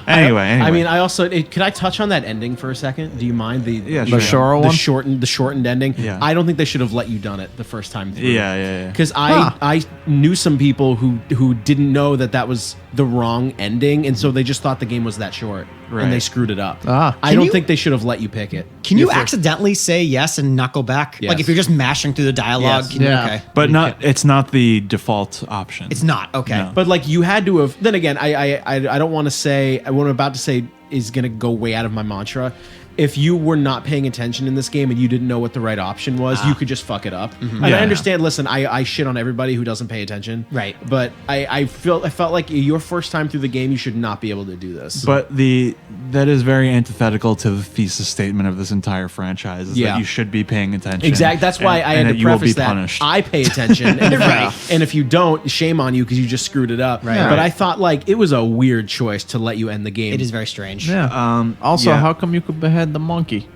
Anyway. I mean, I also could I touch on that ending for a second? Do you mind the sure. Shoro one? the shortened ending? Yeah. I don't think they should have let you done it the first time through. Yeah. Because I knew some people who didn't know that was the wrong ending, and so they just thought the game was that short, Right. and they screwed it up. Ah. I Can don't you- think they should have let you pick it. Can you accidentally say yes and not go back? Yes. Like if you're just mashing through the dialogue? Yes. Can you- Yeah. Okay. But it's not the default option. It's not. Okay. No. But like you had to have. Then again, I don't want to say what I'm about to say is going to go way out of my mantra. If you were not paying attention in this game and you didn't know what the right option was, you could just fuck it up. And Yeah. I understand. Listen, I shit on everybody who doesn't pay attention. Right. But I felt like your first time through the game, you should not be able to do this. But that is very antithetical to the thesis statement of this entire franchise. Is Yeah. that you should be paying attention. Exactly. That's why I had that to you will be preface that punished. I pay attention, and if you don't, shame on you because you just screwed it up. Right. But Right. I thought like it was a weird choice to let you end the game. It is very strange. Yeah. Also, yeah. how come you could behead the monkey?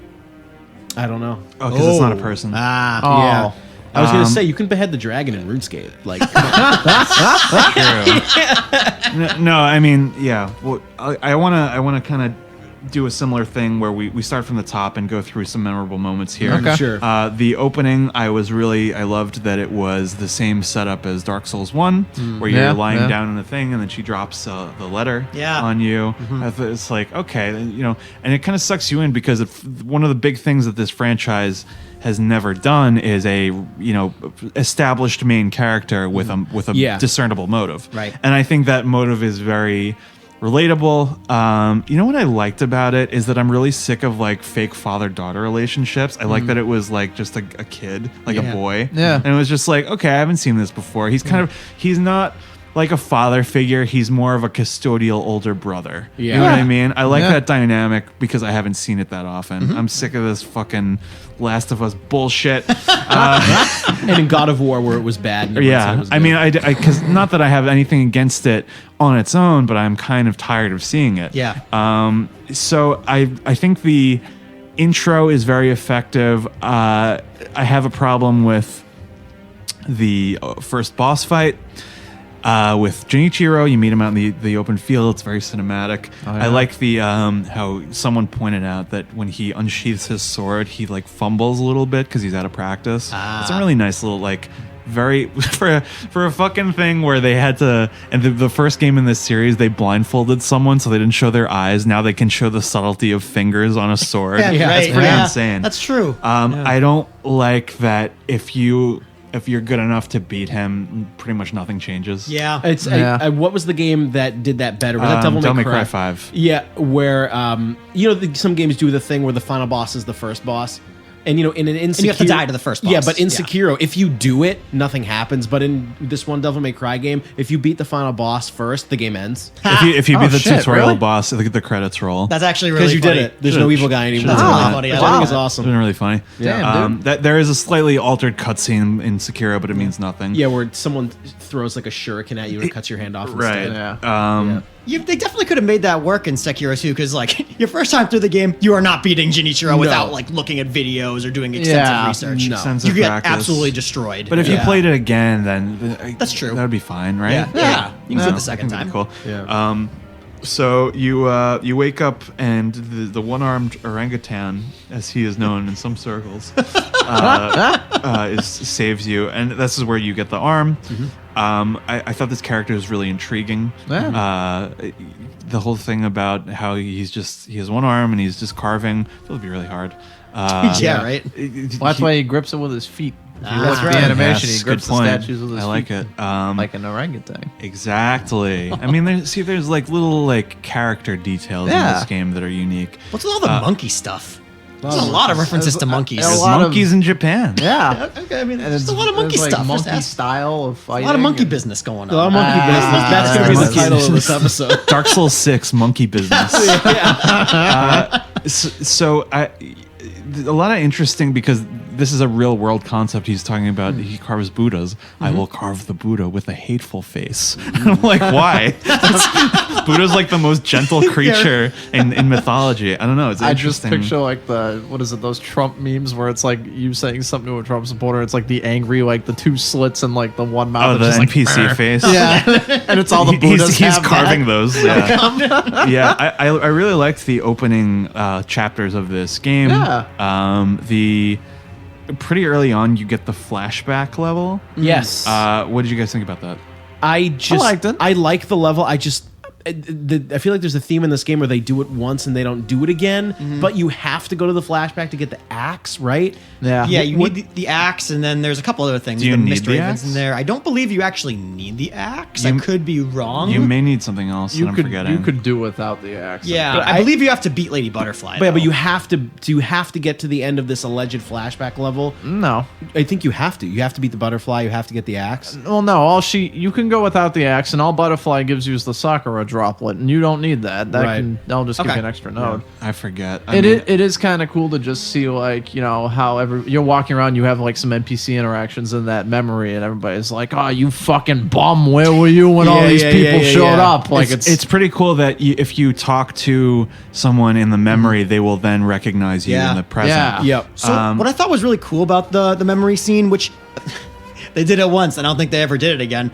I don't know. Oh, because it's not a person. Ah. Oh. Yeah. I was gonna say you can behead the dragon in RuneScape. Like, No, I mean, yeah. Well, I wanna kind of do a similar thing where we start from the top and go through some memorable moments here. Okay. Sure. The opening, I loved that it was the same setup as Dark Souls 1, where you're Yeah, lying yeah. down in the thing and then she drops the letter Yeah. on you. I thought it's like, okay, and it kind of sucks you in because one of the big things that this franchise has never done is a established main character with a Yeah. discernible motive. Right. And I think that motive is very relatable. You know what I liked about it is that I'm really sick of like fake father-daughter relationships. I like that it was like just a kid, like a Yeah. boy. Yeah. And it was just like, okay, I haven't seen this before. He's he's not like a father figure. He's more of a custodial older brother. You know what I mean? I like Yeah. that dynamic because I haven't seen it that often. I'm sick of this fucking Last of Us bullshit. and in God of War, where it was bad. And everyone said it Yeah, was I good. mean, because not that I have anything against it on its own, but I'm kind of tired of seeing it. Yeah. So I think the intro is very effective. I have a problem with the first boss fight. With Junichiro, you meet him out in the open field. It's very cinematic. Oh, yeah. I like the how someone pointed out that when he unsheaths his sword, he like fumbles a little bit because he's out of practice. It's a really nice little like very for a fucking thing where they had to. And the first game in this series, they blindfolded someone so they didn't show their eyes. Now they can show the subtlety of fingers on a sword. Yeah, That's right, pretty yeah. insane. That's true. I don't like that if you're good enough to beat him, pretty much nothing changes. Yeah. It's Yeah. what was the game that did that better? Was that Devil May Cry 5. Yeah, where some games do the thing where the final boss is the first boss, and in an Insecure, And you have to die to the first boss. Yeah, but in Yeah. Sekiro, if you do it, nothing happens. But in this one Devil May Cry game, if you beat the final boss first, the game ends If you Oh, beat the shit, tutorial really? boss, the credits roll. That's actually really because you funny. did it. There's no evil guy anymore. Should've That's done really that. funny. Which I I think like is it. It's awesome. been really funny. Damn, dude. That there is a slightly altered cutscene in Sekiro, but it means nothing. Yeah, where someone throws like a shuriken at you and it cuts your hand off. Right. Instead. Yeah. They definitely could have made that work in Sekiro too, because like your first time through the game, you are not beating Junichiro without like looking at videos or doing extensive Yeah, research. no. Extensive You get practice. absolutely destroyed. But if you Yeah. played it again, then That's true. That would be fine, right? Yeah. You can do it the That second can be time. Cool. Yeah. So you wake up and the one-armed orangutan, as he is known in some circles, saves you, and this is where you get the arm. I thought this character was really intriguing. Yeah. The whole thing about how he has one arm and he's just carving. That would be really hard. Yeah, right. Well, that's why he grips it with his feet. If you Ah, watch that's the right. animation, Yes, he grips good the point. statues with his I feet. like it. Like an orangutan. Exactly. I mean, there's like little like character details in Yeah. this game that are unique. What's with all the monkey stuff? There's a lot of references to monkeys. a There's lot of- monkeys in Japan. Yeah. Okay, I mean, And there's just a lot of monkey it's like stuff. Just monkey ask- style of a fighting. lot of monkey and- business going on. A lot of monkey business. That's going to be the monkey title of this business. episode. Dark Souls 6 monkey business. A lot of interesting because this is a real world concept he's talking about. He carves Buddhas. I will carve the Buddha with a hateful face. I'm like, why? Buddha's like the most gentle creature in mythology. I don't know. It's I just interesting. picture like those Trump memes where it's like you saying something to a Trump supporter. It's like the angry, like the two slits and like the one mouth. Oh, that's the just like, NPC face. Yeah, and it's all the Buddhas. He's have carving that. those. Yeah, yeah. I really liked the opening chapters of this game. Yeah. The pretty early on, you get the flashback level. Yes. What did you guys think about that? I liked it. I like the level. I feel like there's a theme in this game where they do it once and they don't do it again. But you have to go to the flashback to get the axe, right? Yeah. Yeah, you need the axe, and then there's a couple other things. Do you the need mystery the events axe? in there. I don't believe you actually need the axe. I You- could be wrong. You may need something else. that I'm forgetting. You could do without the axe. Yeah, But I I- believe you have to beat Lady Butterfly. But though. you have to get to the end of this alleged flashback level. No. I think you have to. You have to beat the butterfly. You have to get the axe. Well, no. You can go without the axe, and all Butterfly gives you is the Sakura droplet, and you don't need that. They'll just give you Okay. an extra node. I forget. It is kind of cool to just see, like, you know, how you're walking around, you have like some NPC interactions in that memory, and everybody's like, "Oh, you fucking bum! Where were you when all these people showed up?" Like, it's pretty cool that if you talk to someone in the memory, they will then recognize you Yeah. in the present. Yeah. Yep. So what I thought was really cool about the memory scene, which they did it once, and I don't think they ever did it again.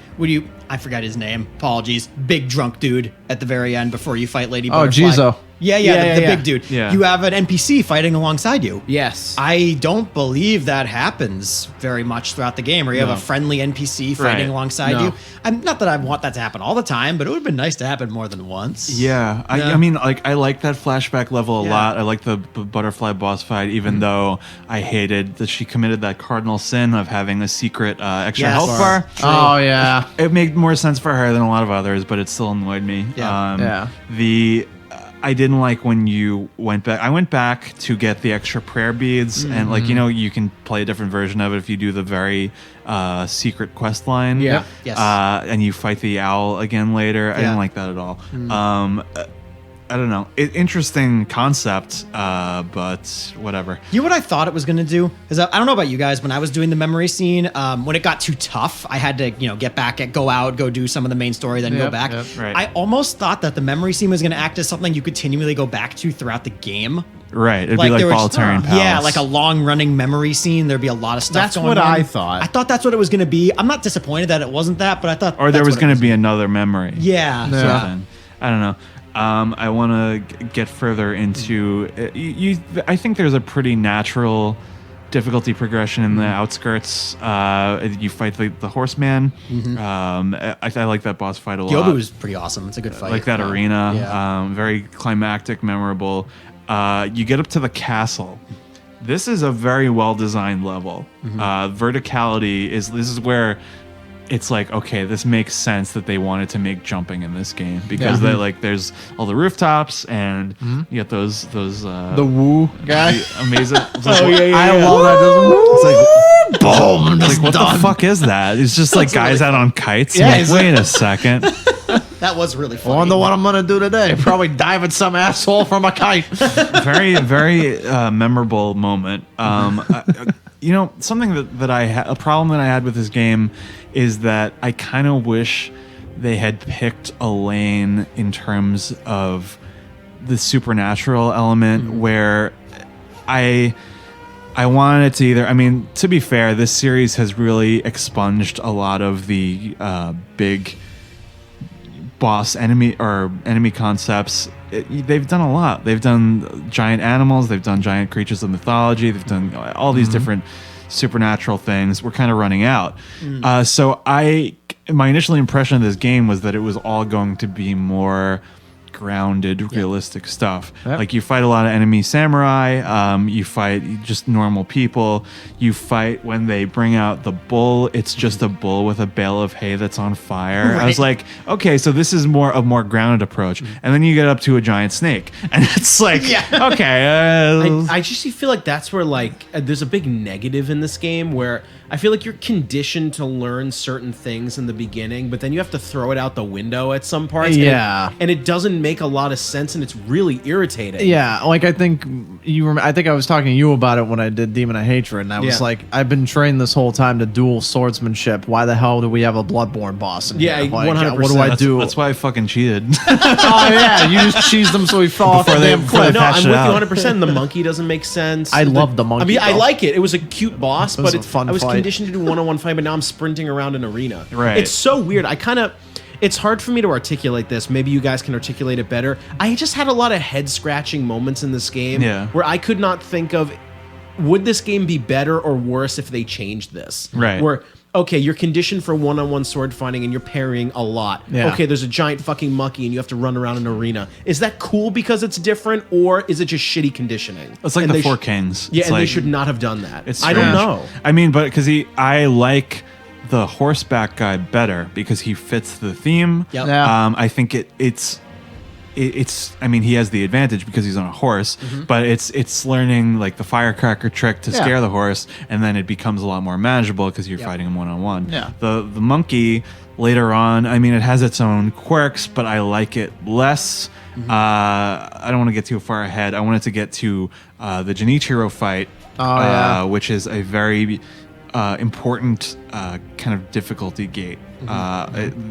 I forgot his name. Apologies. Big drunk dude at the very end before you fight Lady Butterfly. Jizo. Yeah, the big dude. Yeah. You have an NPC fighting alongside you. Yes. I don't believe that happens very much throughout the game, where you have a friendly NPC fighting Right. alongside No. you. I'm not that I want that to happen all the time, but it would have been nice to happen more than once. Yeah, I mean, like, I like that flashback level a Yeah. lot. I like the butterfly boss fight, even though I hated that she committed that cardinal sin of having a secret extra Yes. health bar. oh yeah, It made more sense for her than a lot of others, but it still annoyed me. Yeah. I didn't like when you went back. I went back to get the extra prayer beads, and like, you know, you can play a different version of it if you do the very secret quest line. Yeah. Yes. And you fight the owl again later. I Yeah. didn't like that at all. I don't know. Interesting concept, but whatever. You know what I thought it was going to do? Is I don't know about you guys. When I was doing the memory scene, when it got too tough, I had to, get back, go out, go do some of the main story, then go Yep, back. yep. Right. I almost thought that the memory scene was going to act as something you continually go back to throughout the game. Right. It'd be like there was- Bolitarian Palace. Yeah, like a long running memory scene. There'd be a lot of stuff That's going what on. I thought. I thought that's what it was going to be. I'm not disappointed that it wasn't that, but I thought. Or there that's was what it going to be another memory. Yeah. Something. I don't know. I want to get further into I think there's a pretty natural difficulty progression in the outskirts. You fight the horseman. I like that boss fight a lot. Yobu was pretty awesome. It's a good fight. Like that arena. Yeah. Very climactic, memorable. You get up to the castle. This is a very well designed level. Verticality this is where it's like, okay, this makes sense that they wanted to make jumping in this game because they there's all the rooftops and you get those the woo guy. amazing. I love that. It's like boom. Like what the fuck is that? It's just like guys out on kites. Yeah, I'm like, it's wait a second. That was really funny. I wonder what I'm gonna do today. Probably dive at some asshole from a kite. Very very memorable moment. Something that a problem that I had with this game is that I kind of wish they had picked a lane in terms of the supernatural element where I wanted to either. I mean, to be fair, this series has really expunged a lot of the big boss enemy concepts. They've done a lot. They've done giant animals. They've done giant creatures of mythology. They've done all these different supernatural things. We're kind of running out. So my initial impression of this game was that it was all going to be more grounded, realistic stuff. Yep. Like you fight a lot of enemy samurai, you fight just normal people, you fight when they bring out the bull, it's just a bull with a bale of hay that's on fire. Right. I was like, okay, so this is a more grounded approach. And then you get up to a giant snake and it's like, okay. I just feel like that's where there's a big negative in this game where I feel like you're conditioned to learn certain things in the beginning, but then you have to throw it out the window at some parts. Yeah. And it doesn't make a lot of sense, and it's really irritating. Yeah, like I think I was talking to you about it when I did Demon of Hatred, and I was Yeah. like, I've been trained this whole time to dual swordsmanship. Why the hell do we have a Bloodborne boss in Yeah, here? Like, 100%. what do I that's, do? that's why I fucking cheated. Oh yeah, you just cheesed them so he fell off the Before they- damn before cliff. they No, patched I'm it with out. you 100%. The monkey doesn't make sense. I love the monkey, I mean, I though. like it. It was a cute boss, was but a fun I was fight. conditioned to do one-on-one fight, but now I'm sprinting around an arena. Right. It's so weird. It's hard for me to articulate this. Maybe you guys can articulate it better. I just had a lot of head-scratching moments in this game where I could not think of, would this game be better or worse if they changed this? Right. Where, okay, you're conditioned for one-on-one sword fighting and you're parrying a lot. Yeah. Okay, there's a giant fucking monkey and you have to run around an arena. Is that cool because it's different, or is it just shitty conditioning? It's like And the they Four sh- Kings. Yeah, It's and they like- should not have done that. It's I don't strange. know. I mean, but because I like the horseback guy better because he fits the theme. Yep. Yeah. I think it's. I mean, he has the advantage because he's on a horse, but it's learning like the firecracker trick to Yeah. scare the horse, and then it becomes a lot more manageable because you're fighting him one on one. Yeah. The monkey later on. I mean, it has its own quirks, but I like it less. I don't want to get too far ahead. I wanted to get to the Genichiro fight, which is a very important kind of difficulty gate.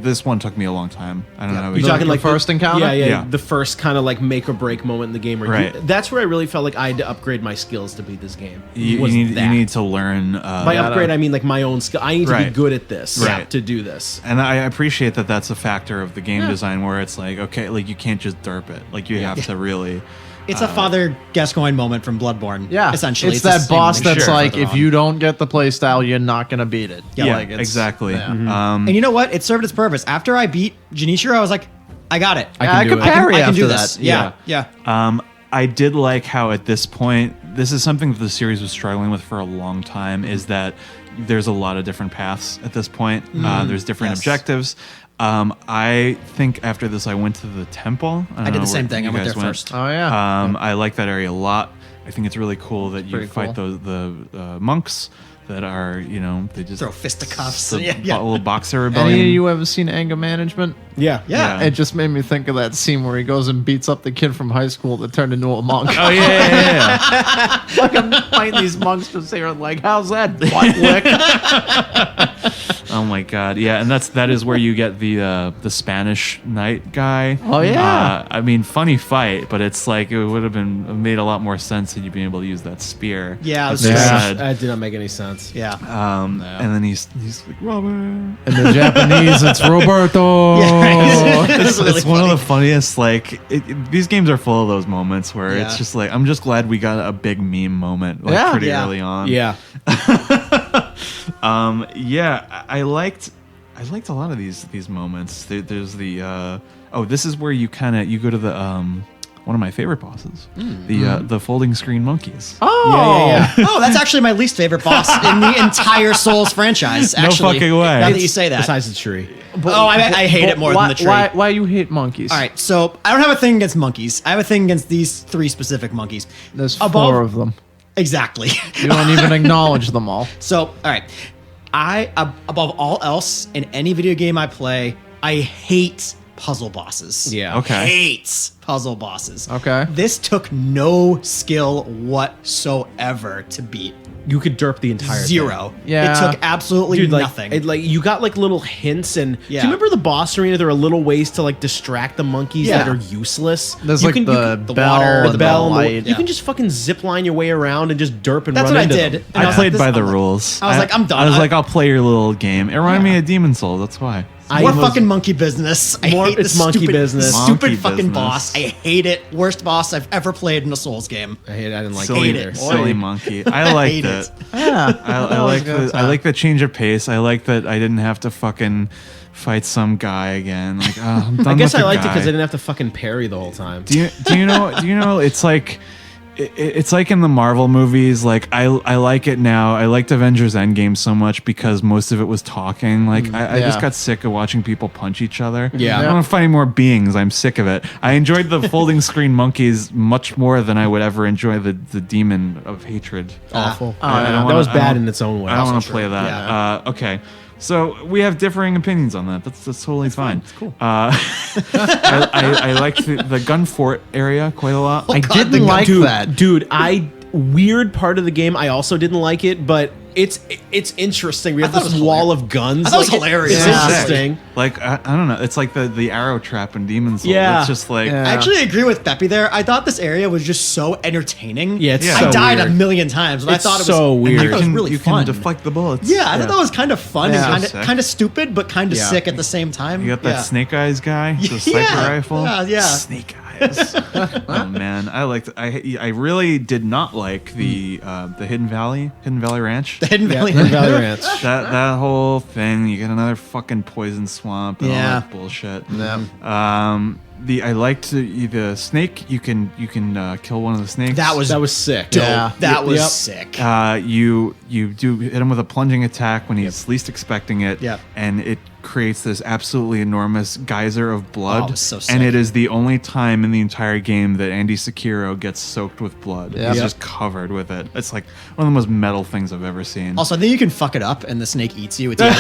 This one took me a long time. I don't know. You're talking like first encounter? Yeah. The first kind of like make or break moment in the game. Where that's where I really felt like I had to upgrade my skills to beat this game. You need to learn. By upgrade, I mean like my own skill. I need to be good at this to do this. And I appreciate that that's a factor of the game design where it's like, okay, like you can't just derp it. Like you have to really... It's a Father Gascoigne moment from Bloodborne. Yeah, essentially. It's that boss that's like, further if on. you don't get the playstyle, you're not going to beat it. Yeah, like, exactly. Yeah. And you know what? It served its purpose. After I beat Genichiro, I was like, I got it. I can parry I can do after this. that. Yeah. I did like how at this point, this is something that the series was struggling with for a long time, is that there's a lot of different paths at this point. There's different objectives. I think after this, I went to the temple. I did the same thing. I went there first. Oh, yeah. I like that area a lot. I think it's really cool that you Pretty fight cool. the monks that are, they just Throw fisticuffs. the Yeah. little boxer Any rebellion. of you ever seen Anger Management? Yeah. Yeah. It just made me think of that scene where he goes and beats up the kid from high school that turned into a monk. Oh yeah. Like, I'm fighting these monks just here like, how's that butt lick? Oh my god, yeah, and that is where you get the Spanish knight guy. Oh, yeah. I mean, funny fight, but it's like it would have made a lot more sense had you been able to use that spear. Yeah, it was Like just- I said. That did not make any sense. Yeah. And then he's like Robert. In the Japanese, it's Roberto. It's one of the funniest. Like these games are full of those moments where it's Yeah. just like I'm just glad we got a big meme moment pretty Yeah. early on. Yeah. I liked a lot of these moments. There's the this is where you go to the one of my favorite bosses, the folding screen monkeys. Oh, Yeah. Oh, that's actually my least favorite boss in the entire Souls franchise. Actually, fucking way. Now that you say that. Besides the tree. I hate it more why, than the tree. Why you hate monkeys? All right, so I don't have a thing against monkeys. I have a thing against these 3 specific monkeys. There's Above- 4 of them. Exactly. You don't even acknowledge them all. So, all right. Above all else, in any video game I play, I hate puzzle bosses. Yeah. Okay. Hates puzzle bosses. Okay. This took no skill whatsoever to beat. You could derp the entire thing. 0. Yeah. It took absolutely Dude, nothing. you got like little hints and Yeah. do you remember the boss arena? There are little ways to like distract the monkeys Yeah. that are useless. There's You like can- the the bell, water, and the bell, and the, light. you can just fucking zip line your way around and just derp and That's run what I into did. them. And I was played like, by this- the I'm like- rules. I was like, I'm done. I was like, I'll play your little game. It reminded me of Demon Souls. That's why. More fucking monkey business. I hate it's this monkey stupid, business. Stupid Monkey fucking business. boss. I hate it. Worst boss I've ever played in a Souls game. I didn't like Silly, it either. silly monkey. I liked hate it. Yeah. I like the change of pace. I like that I didn't have to fucking fight some guy again. Like, I'm done I guess with I the liked it guy. because I didn't have to fucking parry the whole time. Do you know? It's like. It's like in the Marvel movies. Like I like it now. I liked Avengers Endgame so much because most of it was talking. Like I just Yeah. got sick of watching people punch each other. Yeah. I don't want to fight more beings. I'm sick of it. I enjoyed the folding screen monkeys much more than I would ever enjoy the demon of hatred. Awful. I don't that wanna- was I bad don't- in its own way. I don't want Also to play true. that. Yeah. Okay. So we have differing opinions on that. That's totally fine. It's cool. I liked the gun fort area quite a lot. I God, didn't the- like Dude, that. dude, weird part of the game. I also didn't like it, but it's interesting. We have thought this it was wall of guns. I thought it was Like, hilarious. It's Yeah. interesting. Like I don't know. It's like the arrow trap in Demon's Souls. Yeah. It's just like Yeah. I actually agree with Peppy there. I thought this area was just so entertaining. Yeah, it's Yeah. I so died weird. a million times, and It's I thought it was so weird. I you thought it can was really you fun. can deflect the bullets. Yeah, I thought that was kind of fun Yeah. and So sick. kind of stupid, but kind of Yeah. sick at the same time. You got that Yeah. snake eyes guy, the sniper Yeah. rifle. Yeah. Snake eyes. Oh man, I liked. I really did not like the Hidden Valley Ranch. The Hidden Valley. Hidden Valley Ranch. That whole thing. You get another fucking poison swamp and all Yeah. that bullshit. Yeah. I liked the snake. You can kill one of the snakes. That was sick. dope. Yeah. That was Yep. sick. You do hit him with a plunging attack when he's least expecting it, Yep. and it creates this absolutely enormous geyser of blood. Oh, it was so sick. And it is the only time in the entire game that Andy Sekiro gets soaked with blood. Yeah. He's Yep. just covered with it. It's like one of the most metal things I've ever seen. Also, I think you can fuck it up and the snake eats you. It's very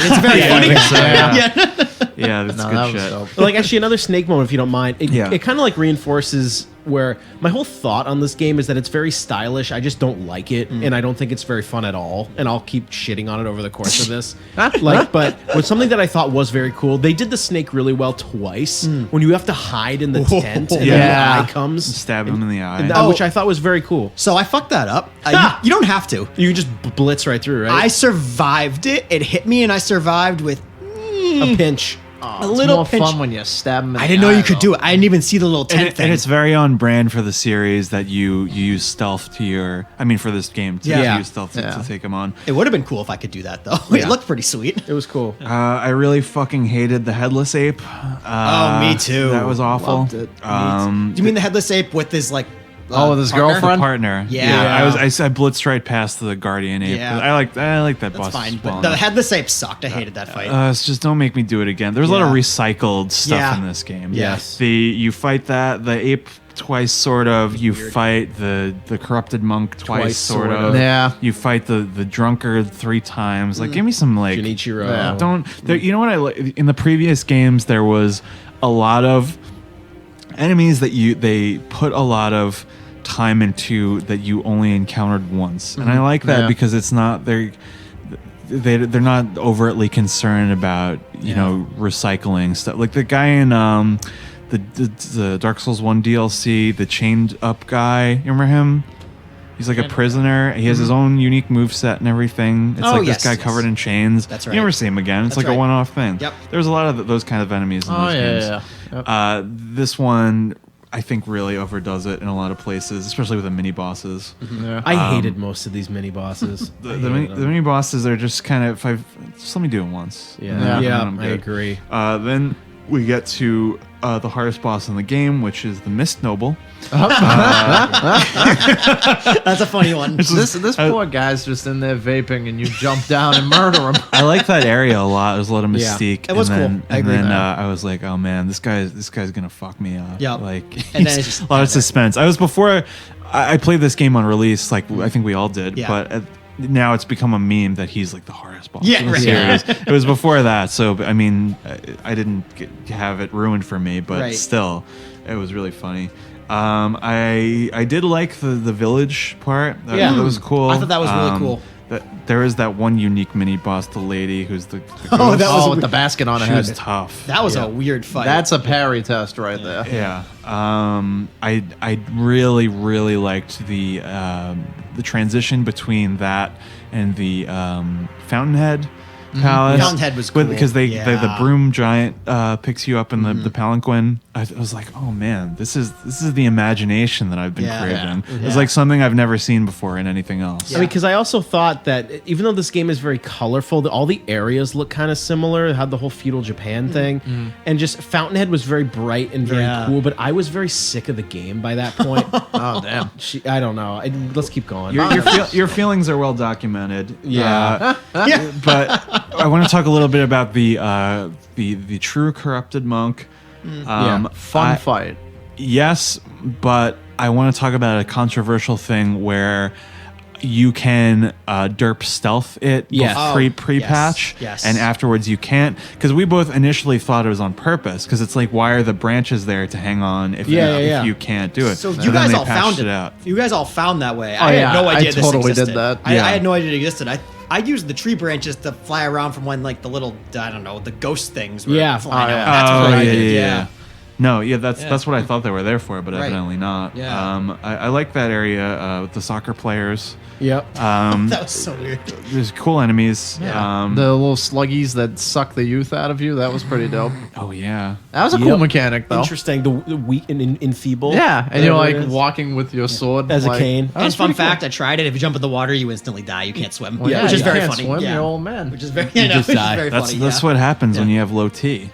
funny. I think so, yeah. Yeah. Yeah, that's No, good that was shit. dope. Like, actually, another snake moment, if you don't mind. It Yeah. kind of like reinforces where my whole thought on this game is that it's very stylish. I just don't like it, and I don't think it's very fun at all. And I'll keep shitting on it over the course of this. But with something that I thought was very cool, they did the snake really well twice. When you have to hide in the tent, and then Yeah. the eye comes, Stab him in the eye. and that- which I thought was very cool. So I fucked that up. Ha! You don't have to. You just blitz right through, right? I survived it. It hit me, and I survived with A pinch. a It's little more pinch. fun when you stab him. I didn't know you could do it. I didn't even see the little tent thing. And it's very on brand for the series that you use stealth to your. I mean, for this game, to Yeah. use stealth Yeah. to take him on. It would have been cool if I could do that, though. Yeah. It looked pretty sweet. It was cool. I really fucking hated the Headless Ape. Me too. That was awful. Loved it. Do you mean the Headless Ape with his, like... with his partner? girlfriend? Partner. Yeah. I blitzed right past the Guardian Ape. Yeah. I like that That's boss. fine. well But the enough. Headless Ape sucked. I hated that fight. It's just don't make me do it again. There's a lot of Yeah. recycled stuff Yeah. in this game. Yes. You fight the ape twice, sort of. You fight the corrupted monk twice, sort of. Yeah. You fight the drunkard 3 times. Like, give me some like. Junichiro. Yeah. Don't. You know what I like in the previous games? There was a lot of enemies that they put a lot of time into that you only encountered once, and I like that Yeah. because it's not they're not overtly concerned about you know recycling stuff. Like the guy in the Dark Souls 1 DLC, the chained up guy. You remember him? He's like a prisoner. He has his own unique moveset and everything. It's Oh, like yes, this guy yes. covered in chains. That's You right. never see him again. It's That's like right. a one-off thing. Yep. There's a lot of those kind of enemies in Oh, those yeah, games. yeah. Yep. This one, I think, really overdoes it in a lot of places, especially with the mini bosses. Yeah. I hated most of these mini bosses. The mini bosses are just kind of just let me do it once. Yeah, And then yeah, I'm I good. agree. Then we get to the hardest boss in the game, which is the Mist Noble. That's a funny one. This poor guy's just in there vaping, and you jump down and murder him. I like that area a lot. There's a lot of Yeah. mystique. It was and cool. then, I and agree. then Yeah. I was like, oh man, this guy's gonna fuck me up. Yep. Like, And then he's- it's just a lot of suspense. I played this game on release, like I think we all did. Yeah. But now it's become a meme that he's like the hardest boss. Yeah, in the right. series. It was before that, so I mean, I didn't have it ruined for me, but Right. still, it was really funny. I did like the village part. Yeah. That was cool. I thought that was really cool. There is that one unique mini boss, the lady who's the Oh, ghost. that was with the basket on her She was head. tough. That was Yeah. a weird fight. That's a parry test right there. Yeah. I really liked the transition between that and the Fountainhead Palace. Fountainhead was But cool. because the Yeah. broom giant picks you up in the palanquin. I was like, oh man, this is the imagination that I've been Yeah. craving. Yeah. It's like something I've never seen before in anything else. I mean, because I also thought that even though this game is very colorful, all the areas look kind of similar. It had the whole feudal Japan thing, and just Fountainhead was very bright and very Yeah. cool. But I was very sick of the game by that point. Oh damn. I don't know. Let's keep going. Your feelings are well documented. Yeah. yeah. But I want to talk a little bit about the true corrupted monk. Fun fight. Yes, but I want to talk about a controversial thing where you can derp stealth it Yes. pre-patch, yes. and afterwards you can't, because we both initially thought it was on purpose, because it's like, why are the branches there to hang on if you can't do it? So But you then guys they all patched found it. out. You guys all found that way. Oh, I yeah, had no I idea this totally existed. did that. I Yeah. had no idea it existed. I used the tree branches to fly around from when like the little the ghost things were Yeah. flying Oh, out. yeah. That's what I did. Yeah. No, yeah, that's what I thought they were there for, but Right. evidently not. Yeah. I like that area with the soccer players. Yep. That was so weird. There's cool enemies. The little sluggies that suck the youth out of you. That was pretty dope. Oh yeah. That was a cool Yep. mechanic though. Interesting. The weak and enfeeble. Yeah, and you're whatever like it is. walking with your sword As a like, cane. that And was fun pretty cool. fact, I tried it. If you jump in the water, you instantly die. You can't swim. Well, yeah, which is you very can't funny. swim, yeah. you're old man. Which is very, just which is die. very That's funny. that's yeah. what happens when you have low T.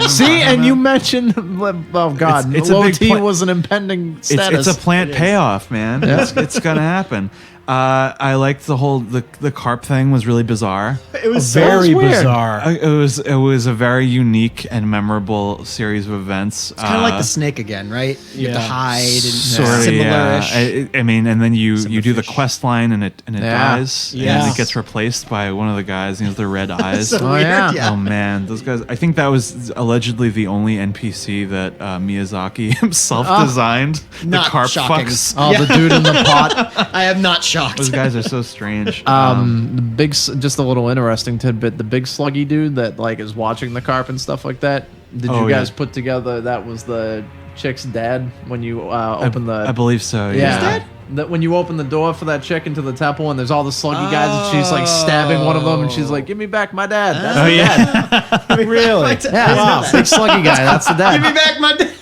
See, and you mentioned, oh god, It's a low big T pla- was an impending status. It's a plant payoff, man. It's gonna happen. I liked the whole the carp thing was really bizarre. It was Very weird. bizarre. It was a very unique and memorable series of events. It's kind of like the snake again, right? You have to Yeah. hide and Sorta, similar-ish. I mean, and then you do the fish. quest line and it dies, and Yes. it gets replaced by one of the guys. He has the red eyes. So Oh, weird, yeah. yeah. Oh man, those guys! I think that was allegedly the only NPC that Miyazaki himself designed. Not the carp shocking. fucks. Oh, the dude in the pot. I am not shocked. Those guys are so strange. The big, just a little interesting tidbit. The big sluggy dude that like is watching the carp and stuff like that. Did Oh, you guys yeah. put together that was the chick's dad when you open the? I believe so. Yeah. That when you open the door for that chick into the temple and there's all the sluggy guys and she's like stabbing one of them and she's like, "Give me back my dad." That's the dad. Really? Yeah, Wow. big sluggy guy. That's the dad. Give me back my dad.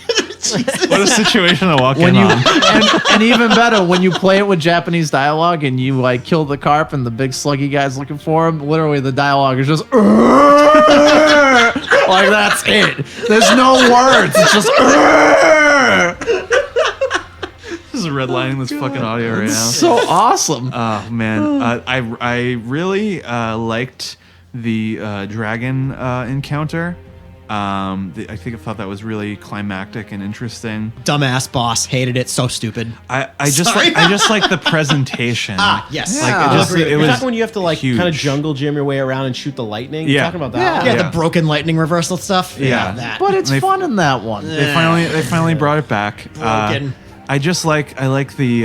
What a situation to walk When in you on. and even better when you play it with Japanese dialogue and you like kill the carp and the big sluggy guy's looking for him, literally the dialogue is just like that's it. There's no words. It's just Just redlining this fucking audio right now. so awesome. Oh man, I really liked the dragon encounter. I thought that was really climactic and interesting. Dumbass boss. Hated it. So stupid. I just Sorry. like the presentation. Yes. Like Yeah. it just Agreed. it You're was talking when you have to like huge. kind of jungle gym your way around and shoot the lightning. Yeah. You're talking about that. Yeah, Yeah. the broken lightning reversal stuff. Yeah. that. But it's They- fun in that one. They finally brought it back. Broken. I like the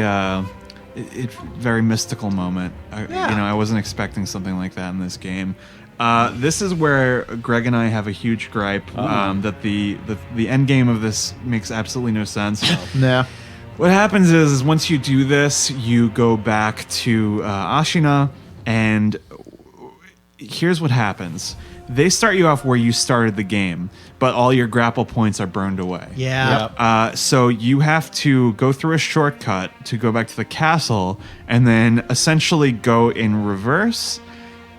it very mystical moment. I wasn't expecting something like that in this game. This is where Greg and I have a huge gripe that the end game of this makes absolutely no sense. Yeah. What happens is once you do this, you go back to Ashina, and here's what happens. They start you off where you started the game, but all your grapple points are burned away. Yeah. Yep. So you have to go through a shortcut to go back to the castle, and then essentially go in reverse.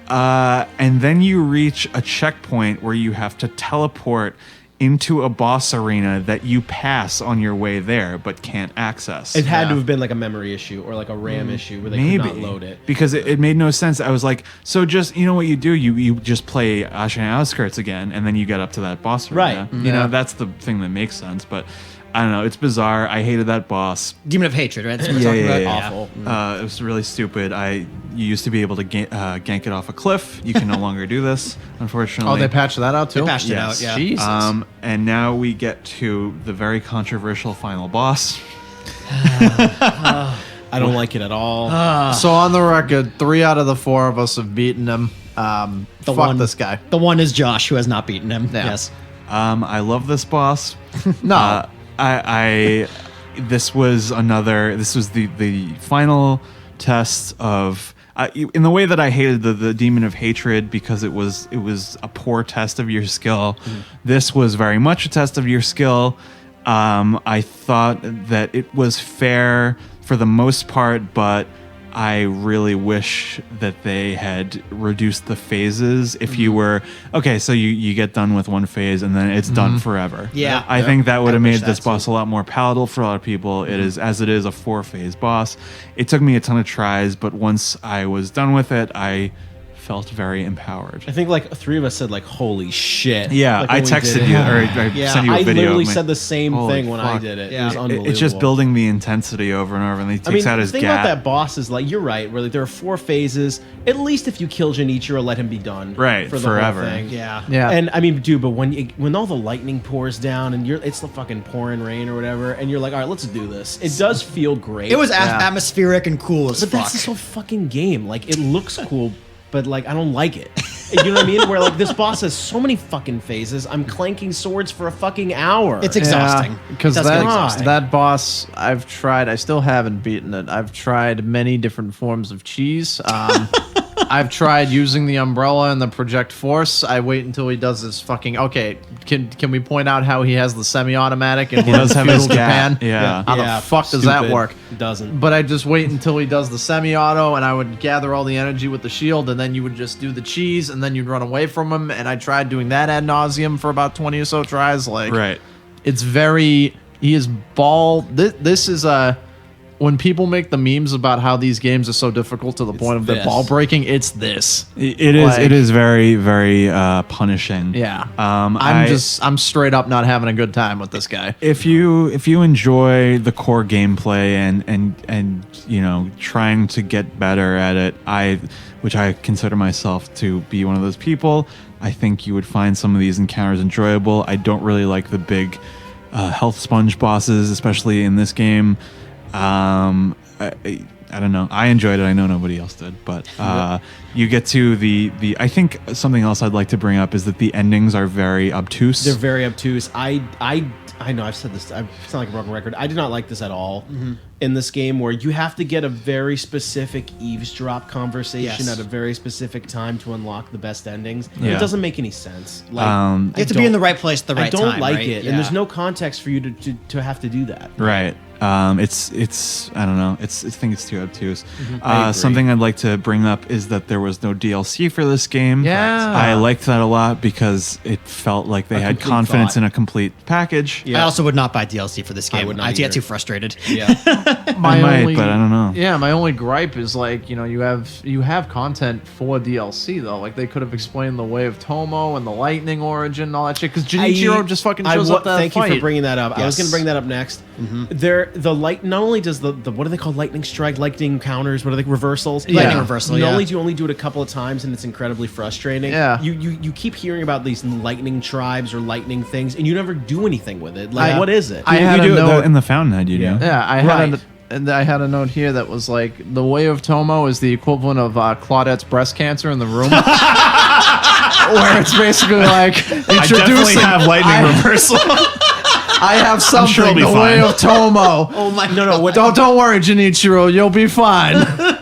And then you reach a checkpoint where you have to teleport into a boss arena that you pass on your way there, but can't access. It had to have been like a memory issue or like a RAM issue where they could not load it. Because it made no sense. I was like, so just what you do, you just play Ashina Outskirts again, and then you get up to that boss arena. Right. You know, that's the thing that makes sense. But I don't know. It's bizarre. I hated that boss. Demon of Hatred, right? That's what we're talking about. Awful. It was really stupid. You used to be able to gank it off a cliff. You can no longer do this, unfortunately. Oh, they patched that out too. They patched it out, yeah. Jesus. And now we get to the very controversial final boss. I don't like it at all. So on the record, 3 out of the 4 of us have beaten him. Fuck one- this guy. The one is Josh, who has not beaten him. Yeah. Yes. I love this boss. No. This was the final test of in the way that I hated the Demon of Hatred because it was a poor test of your skill. This was very much a test of your skill. I thought that it was fair for the most part, but I really wish that they had reduced the phases. If you were so you get done with one phase and then it's done forever. Yeah. I think that would have wish made this that boss a lot more palatable for a lot of people. It is a 4-phase boss. It took me a ton of tries, but once I was done with it, I felt very empowered. I think like 3 of us said like, "Holy shit!" Yeah, like, I when we did texted it. you or I Yeah. sent you a I video. literally of my- said the same Holy thing when I fuck. did it. Yeah. It was unbelievable. It's just building the intensity over and over, and he takes I mean, out the his thing gap. about that boss is like you're right. Where like, there are 4 phases. At least if you kill Janichiro, let him be done. Right, for the forever. Whole thing. Yeah. Yeah. And I mean, dude, but when all the lightning pours down and it's the fucking pouring rain or whatever, and you're like, all right, let's do this. It does feel great. It was Yeah. atmospheric and cool as but fuck. that's this whole fucking game. Like, it looks cool, but like, I don't like it. You know what I mean? Where like this boss has so many fucking phases. I'm clanking swords for a fucking hour. It's exhausting. Because That's really exhausting. that boss, I've tried. I still haven't beaten it. I've tried many different forms of cheese. I've tried using the umbrella and the project force. I wait until he does his fucking. Okay, can we point out how he has the semi-automatic and He does have his feudal gap. Japan? Yeah. How Yeah, the fuck does that stupid. work? It doesn't. But I just wait until he does the semi-auto, and I would gather all the energy with the shield, and then you would just do the cheese, and then you'd run away from him. And I tried doing that ad nauseum for about 20 or so tries. Like, Right. it's very. He is ball. This is a. when people make the memes about how these games are so difficult to the point of their this. ball breaking, it's this. It is. Like- It is very, very punishing. Yeah. I- I'm straight up not having a good time with this guy. If you enjoy the core gameplay and trying to get better at it, which I consider myself to be one of those people, I think you would find some of these encounters enjoyable. I don't really like the big health sponge bosses, especially in this game. I don't know. I enjoyed it. I know nobody else did, but you get to the. I think something else I'd like to bring up is that the endings are very obtuse. They're very obtuse. I know I've said this. I sound like a broken record. I did not like this at all in this game, where you have to get a very specific eavesdrop conversation Yes. at a very specific time to unlock the best endings. Yeah. It doesn't make any sense. Like, You have to be in the right place at the right I don't time. like right? it, Yeah. and there's no context for you to have to do that. Right. It's I don't know. I think it's too obtuse. I agree. Something I'd like to bring up is that there was no DLC for this game. Yeah. I liked that a lot because it felt like they had complete confidence thought. in a complete package. Yeah. I also would not buy DLC for this game. would not I'd get either. too frustrated. Yeah. I might, but I don't know. Yeah, my only gripe is like, you have content for DLC though. Like they could have explained the way of Tomo and the lightning origin and all that shit. Because Junichiro just fucking shows up that Thank fight. you for bringing that up. I was Yes. going to bring that up next. Not only does the what do they call lightning strike, lightning counters, what are they, reversals? Lightning reversal, Not yeah. only do you only do it a couple of times and it's incredibly frustrating. Yeah. You keep hearing about these lightning tribes or lightning things and you never do anything with it. Like, what is it? I had you a do it note- in the Fountainhead, you know. Yeah, Right. I had a note here that was like the way of Tomo is the equivalent of Claudette's breast cancer in the room. Where it's basically like introducing lightning reversal. I have something. sure it'll be the way fine. of Tomo. Oh my No, what, Don't worry, Junichiro, you'll be fine.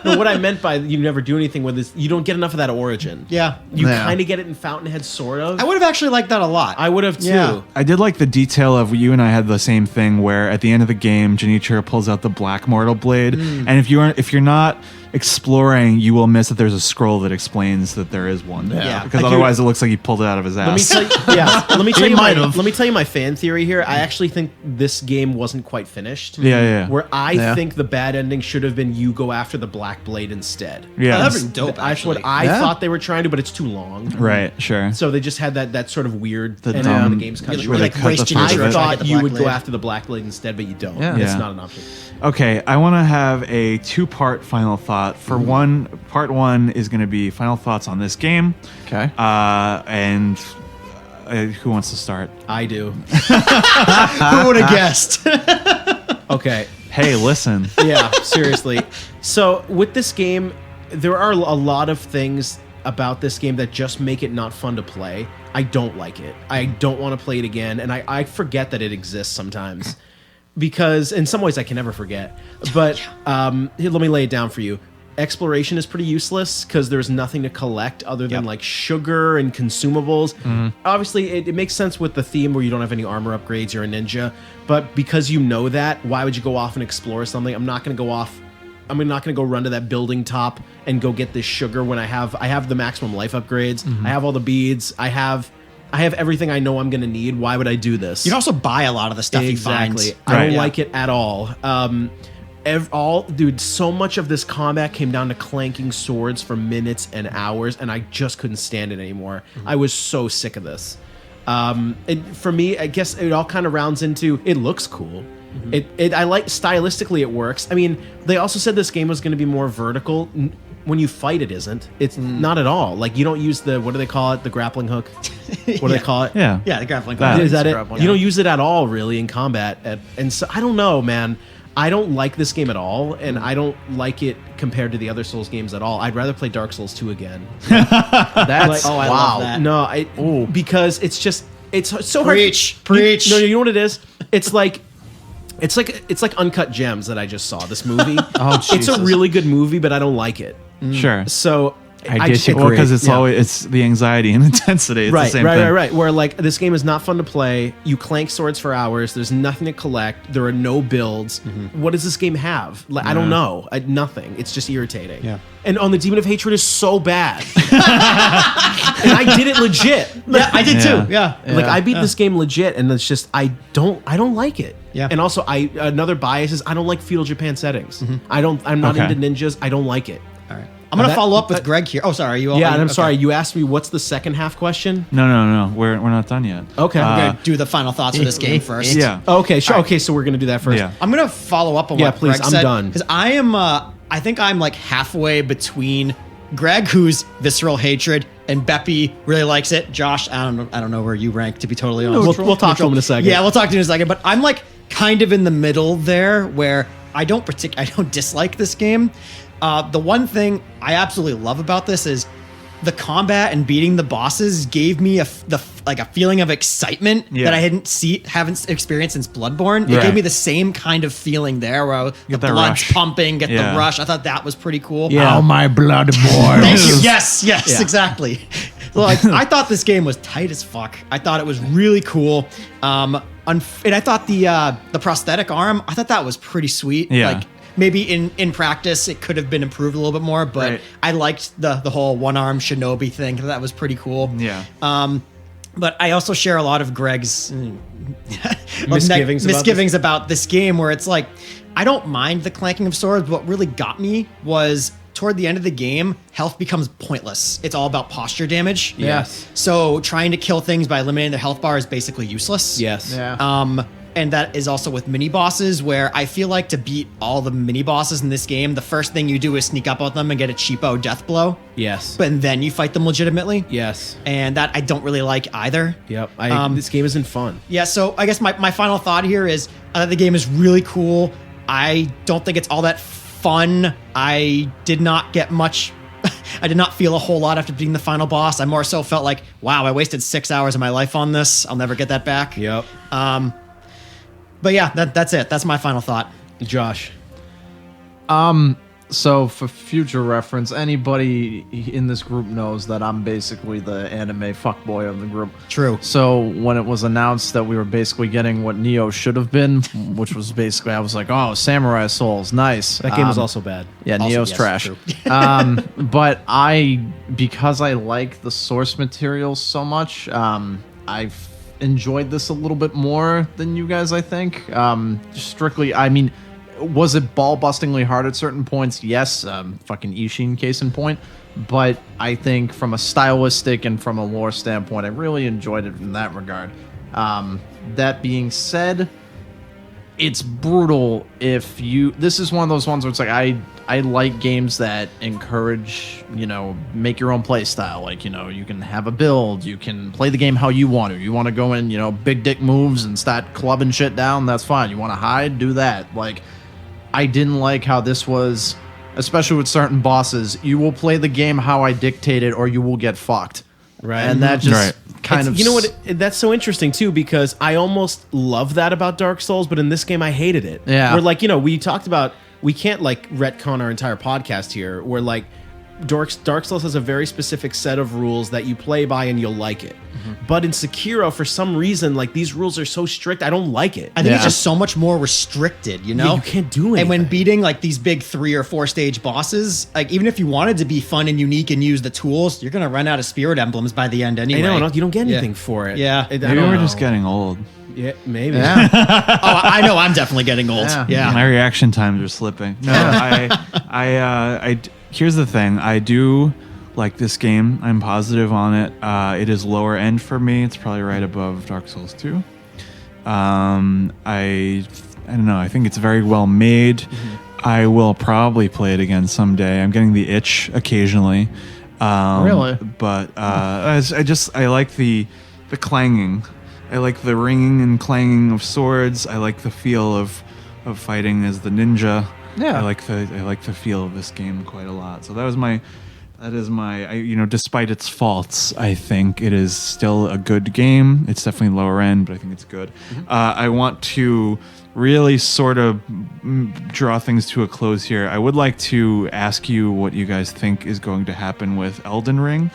no, what I meant by you never do anything with this, you don't get enough of that origin. Yeah. You Yeah. kind of get it in Fountainhead, sort of. I would have actually liked that a lot. I would have too. Yeah. I did like the detail of you and I had the same thing where at the end of the game, Junichiro pulls out the black mortal blade, and if you're not exploring, you will miss that there's a scroll that explains that there is one. Yeah. Because Like otherwise, it looks like he pulled it out of his Let me ass. tell you, yeah. Let me tell He you might have. Let me tell you my fan theory here. I actually think this game wasn't quite finished. Yeah. Where I Yeah. think the bad ending should have been you go after the Black Blade instead. Yeah. That'd been dope, That's what actually. I Yeah. thought they were trying to, but it's too long. Right. Sure. So they just had that sort of weird The ending dumb- when the game's cut You're short. like cut race the Junichiro first I bit. trying to thought get the you Black would go Blade. after the Black Blade instead, but you don't. Yeah. It's Yeah. not an option. Okay, I want to have a two-part final thought. For one, part one is going to be final thoughts on this game. Okay. And who wants to start? I do. Who would have guessed? Okay. Hey, listen. Yeah, seriously. So with this game, there are a lot of things about this game that just make it not fun to play. I don't like it. I don't want to play it again, and I forget that it exists sometimes. Because in some ways I can never forget. But here, let me lay it down for you. Exploration is pretty useless because there's nothing to collect other than like sugar and consumables. Obviously, it makes sense with the theme where you don't have any armor upgrades, you're a ninja. But because you know that, why would you go off and explore something? I'm not going to go off. I'm not going to go run to that building top and go get this sugar when I have the maximum life upgrades. I have all the beads. I have everything I know I'm going to need. Why would I do this? You'd also buy a lot of the stuff Exactly. you find. I don't Right. like it at all. Dude, so much of this combat came down to clanking swords for minutes and hours, and I just couldn't stand it anymore. I was so sick of this. And for me, I guess it all kind of rounds into it looks cool. I like stylistically it works. I mean, they also said this game was going to be more vertical. When you fight, it isn't. It's not at all. Like you don't use the what do they call it? The grappling hook. What do they call it? Yeah. Yeah, the grappling That. hook. Is that it? Grappling You hook. don't use it at all, really, in combat. And so I don't know, man. I don't like this game at all, and I don't like it compared to the other Souls games at all. I'd rather play Dark Souls 2 again. That's Oh, I wow. love that. No, because it's so Preach, hard. preach. You know what it is? It's like Uncut Gems that I just saw. This movie. Oh, It's a Jesus. really good movie, but I don't like it. Sure. So I disagree. Well, because it's Yeah. always it's the anxiety and intensity. It's the same thing. Right. Where like this game is not fun to play. You clank swords for hours. There's nothing to collect. There are no builds. What does this game have? Like, I don't know. Nothing. It's just irritating. Yeah. And on the Demon of Hatred is so bad. And I did it legit. Yeah, I did too. Yeah. Like I beat this game legit, and it's just I don't like it. Yeah. And also another bias is I don't like feudal Japan settings. I'm not Okay. into ninjas. I don't like it. All right. I'm going to follow up with Greg here. Oh, sorry. You all, Yeah, and I'm okay. sorry. You asked me what's the second half question. No. We're not done yet. Okay. I'm going to do the final thoughts for this game first. Yeah. Okay, sure. Okay, so we're gonna do that first. Yeah. I'm going to follow up on Yeah, what please, Greg I'm said. done. Because I am, I think I'm like halfway between Greg, who's visceral hatred, and Beppy really likes it. Josh, I don't know where you rank, to be totally honest. We'll talk to him in a second. Yeah, we'll talk to him in a second. But I'm like kind of in the middle there, where I don't dislike this game. The one thing I absolutely love about this is the combat and beating the bosses gave me a feeling of excitement Yeah. that I haven't experienced since Bloodborne. It Right. gave me the same kind of feeling there, where the Get that blood's rush. pumping, get Yeah. the rush. I thought that was pretty cool. Yeah. Oh, my blood boils. Thank you. Yes, Yeah. exactly. Like I thought this game was tight as fuck. I thought it was really cool. And I thought the prosthetic arm, I thought that was pretty sweet. Yeah. Like maybe in practice it could have been improved a little bit more, but Right. I liked the whole one-arm Shinobi thing. That was pretty cool. Yeah. But I also share a lot of Greg's Misgivings about this game, where it's like, I don't mind the clanking of swords, but what really got me was toward the end of the game, health becomes pointless. It's all about posture damage. Yes. So trying to kill things by eliminating their health bar is basically useless. Yes. Yeah. And that is also with mini bosses, where I feel like to beat all the mini bosses in this game, the first thing you do is sneak up on them and get a cheapo death blow, Yes. but then you fight them legitimately. Yes. And that I don't really like either. Yep. This game isn't fun. Yeah, so I guess my final thought here is the game is really cool. I don't think it's all that fun. I did not get much. I did not feel a whole lot after beating the final boss. I more so felt like, wow, I wasted 6 hours of my life on this. I'll never get that back. Yep. But yeah, that's it. That's my final thought. Josh. So for future reference, anybody in this group knows that I'm basically the anime fuckboy of the group. True. So when it was announced that we were basically getting what Neo should have been, which was basically, I was like, oh, Samurai Souls, nice. That game was also bad. Yeah, Also, Neo's yes, trash. true. But because I like the source material so much, I've enjoyed this a little bit more than you guys, I think. Strictly, I mean, was it ball-bustingly hard at certain points? Yes, fucking Ishin case in point. But I think from a stylistic and from a lore standpoint, I really enjoyed it in that regard. That being said, it's brutal if you... This is one of those ones where it's like, I like games that encourage, make your own play style. Like, you can have a build, you can play the game how you want to. You want to go in, big dick moves and start clubbing shit down, that's fine. You want to hide, do that. Like, I didn't like how this was, especially with certain bosses. You will play the game how I dictate it or you will get fucked. Right. And that just kind of... You know what? That's so interesting, too, because I almost love that about Dark Souls, but in this game, I hated it. Yeah. Where, like, we talked about... We can't, like, retcon our entire podcast here, where, like, Dark Souls has a very specific set of rules that you play by and you'll like it. But in Sekiro, for some reason, like, these rules are so strict, I don't like it. I think it's Yeah. just so much more restricted, Yeah, you can't do anything. And when beating like these big 3 or 4 stage bosses, like even if you wanted to be fun and unique and use the tools, you're gonna run out of spirit emblems by the end anyway. I know, you don't get Yeah. anything for it. Yeah. I Maybe don't we're know. just getting old. Yeah, maybe. Yeah. Oh, I know I'm definitely getting old. Yeah. Yeah. My reaction times are slipping. No, here's the thing. I do like this game. I'm positive on it. It is lower end for me. It's probably right above Dark Souls 2. I don't know. I think it's very well made. I will probably play it again someday. I'm getting the itch occasionally. Really? But I like the clanging. I like the ringing and clanging of swords. I like the feel of fighting as the ninja. Yeah. I like the feel of this game quite a lot. So that was my That is despite its faults, I think it is still a good game. It's definitely lower end, but I think it's good. I want to really sort of draw things to a close here. I would like to ask you what you guys think is going to happen with Elden Ring.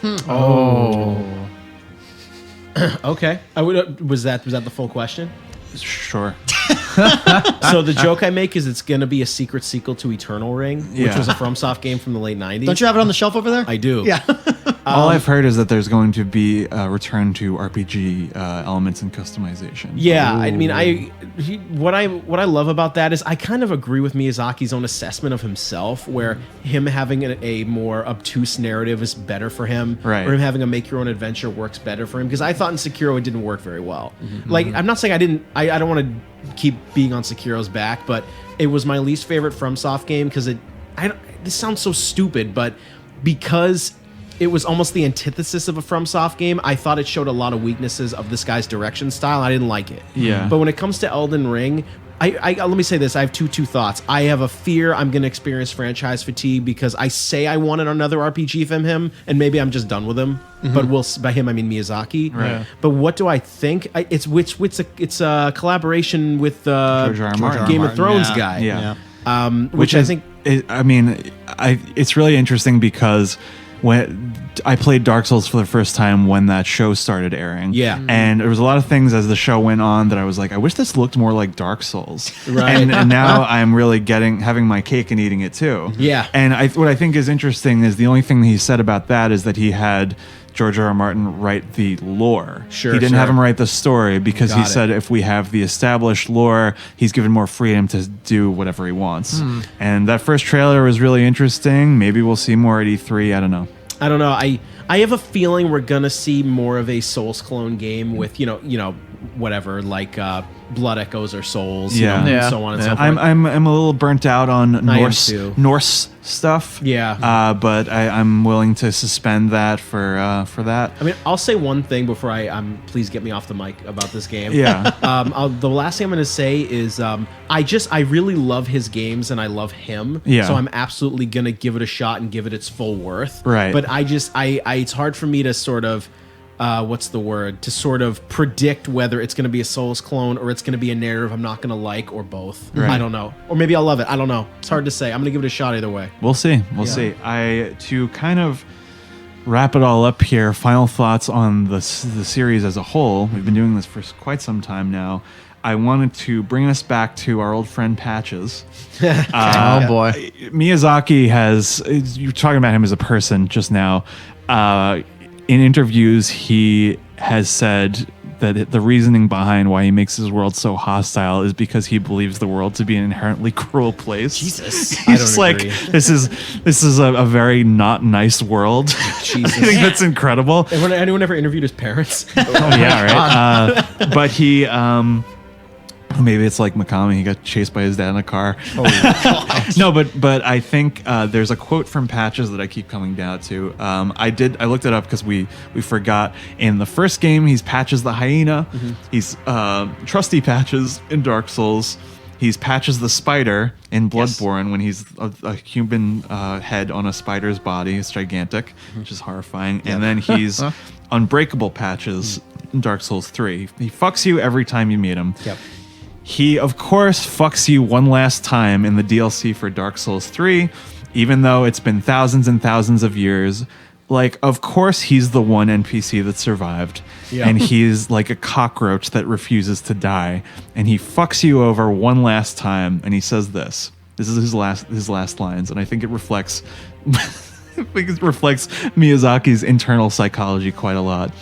Okay. Was that the full question? Sure. So the joke I make is it's going to be a secret sequel to Eternal Ring, which Yeah. was a FromSoft game from the late 90s. Don't you have it on the shelf over there? I do. Yeah. All I've heard is that there's going to be a return to RPG elements and customization. Yeah, I mean, what I love about that is I kind of agree with Miyazaki's own assessment of himself, where him having a more obtuse narrative is better for him, Right. or him having a make your own adventure works better for him. Because I thought in Sekiro it didn't work very well. Like, I'm not saying I don't want to keep being on Sekiro's back, but it was my least favorite FromSoft game because this sounds so stupid, but because it was almost the antithesis of a FromSoft game, I thought it showed a lot of weaknesses of this guy's direction style. I didn't like it. Yeah. But when it comes to Elden Ring, I let me say this. I have two thoughts. I have a fear I'm going to experience franchise fatigue because I say I wanted another RPG from him, and maybe I'm just done with him. But by him I mean Miyazaki. Right. But what do I think? It's a collaboration with George R. R. Martin. Game of Thrones Yeah. guy. Yeah. Which I think. It's really interesting because when I played Dark Souls for the first time when that show started airing. Yeah. And there was a lot of things as the show went on that I was like, I wish this looked more like Dark Souls. Right. And now I'm really having my cake and eating it too. Yeah. And what I think is interesting is the only thing he said about that is that he had George R. R. Martin write the lore. Sure, he didn't sure. have him write the story because he Got it. said if we have the established lore, he's given more freedom to do whatever he wants. And that first trailer was really interesting. Maybe we'll see more at E3. I don't know. I don't know. I have a feeling we're gonna see more of a Souls clone game with whatever like Blood Echoes or Souls, Yeah. and Yeah. so on and so forth. I'm a little burnt out on I am too. Norse stuff. Yeah. But I'm willing to suspend that for that. I mean, I'll say one thing before please get me off the mic about this game. Yeah. The last thing I'm going to say is I really love his games and I love him. Yeah. So I'm absolutely going to give it a shot and give it its full worth. Right. But it's hard for me to sort of, to sort of predict whether it's going to be a Souls clone or it's going to be a narrative I'm not going to like or both. Right. I don't know. Or maybe I'll love it. I don't know. It's hard to say. I'm going to give it a shot either way. We'll see. We'll see. To kind of wrap it all up here, final thoughts on the series as a whole. We've been doing this for quite some time now. I wanted to bring us back to our old friend Patches. Oh boy. Miyazaki you're talking about him as a person just now. In interviews, he has said that the reasoning behind why he makes his world so hostile is because he believes the world to be an inherently cruel place. Jesus. He's I like, don't agree. this is a very not nice world. Jesus. I think that's incredible. Anyone ever interviewed his parents? Oh yeah, right. But he, maybe it's like Mikami. He got chased by his dad in a car. No, but I think there's a quote from Patches that I keep coming down to. I looked it up because we forgot. In the first game, he's Patches the hyena. He's trusty Patches in Dark Souls. He's Patches the spider in Bloodborne when he's a human head on a spider's body. It's gigantic, which is horrifying. And then he's Unbreakable Patches in Dark Souls 3. He fucks you every time you meet him. Yep. He, of course, fucks you one last time in the DLC for Dark Souls 3, even though it's been thousands and thousands of years. Like, of course, he's the one NPC that survived. Yeah. And he's like a cockroach that refuses to die. And he fucks you over one last time, and he says this. This is his last lines, and I think it reflects Miyazaki's internal psychology quite a lot.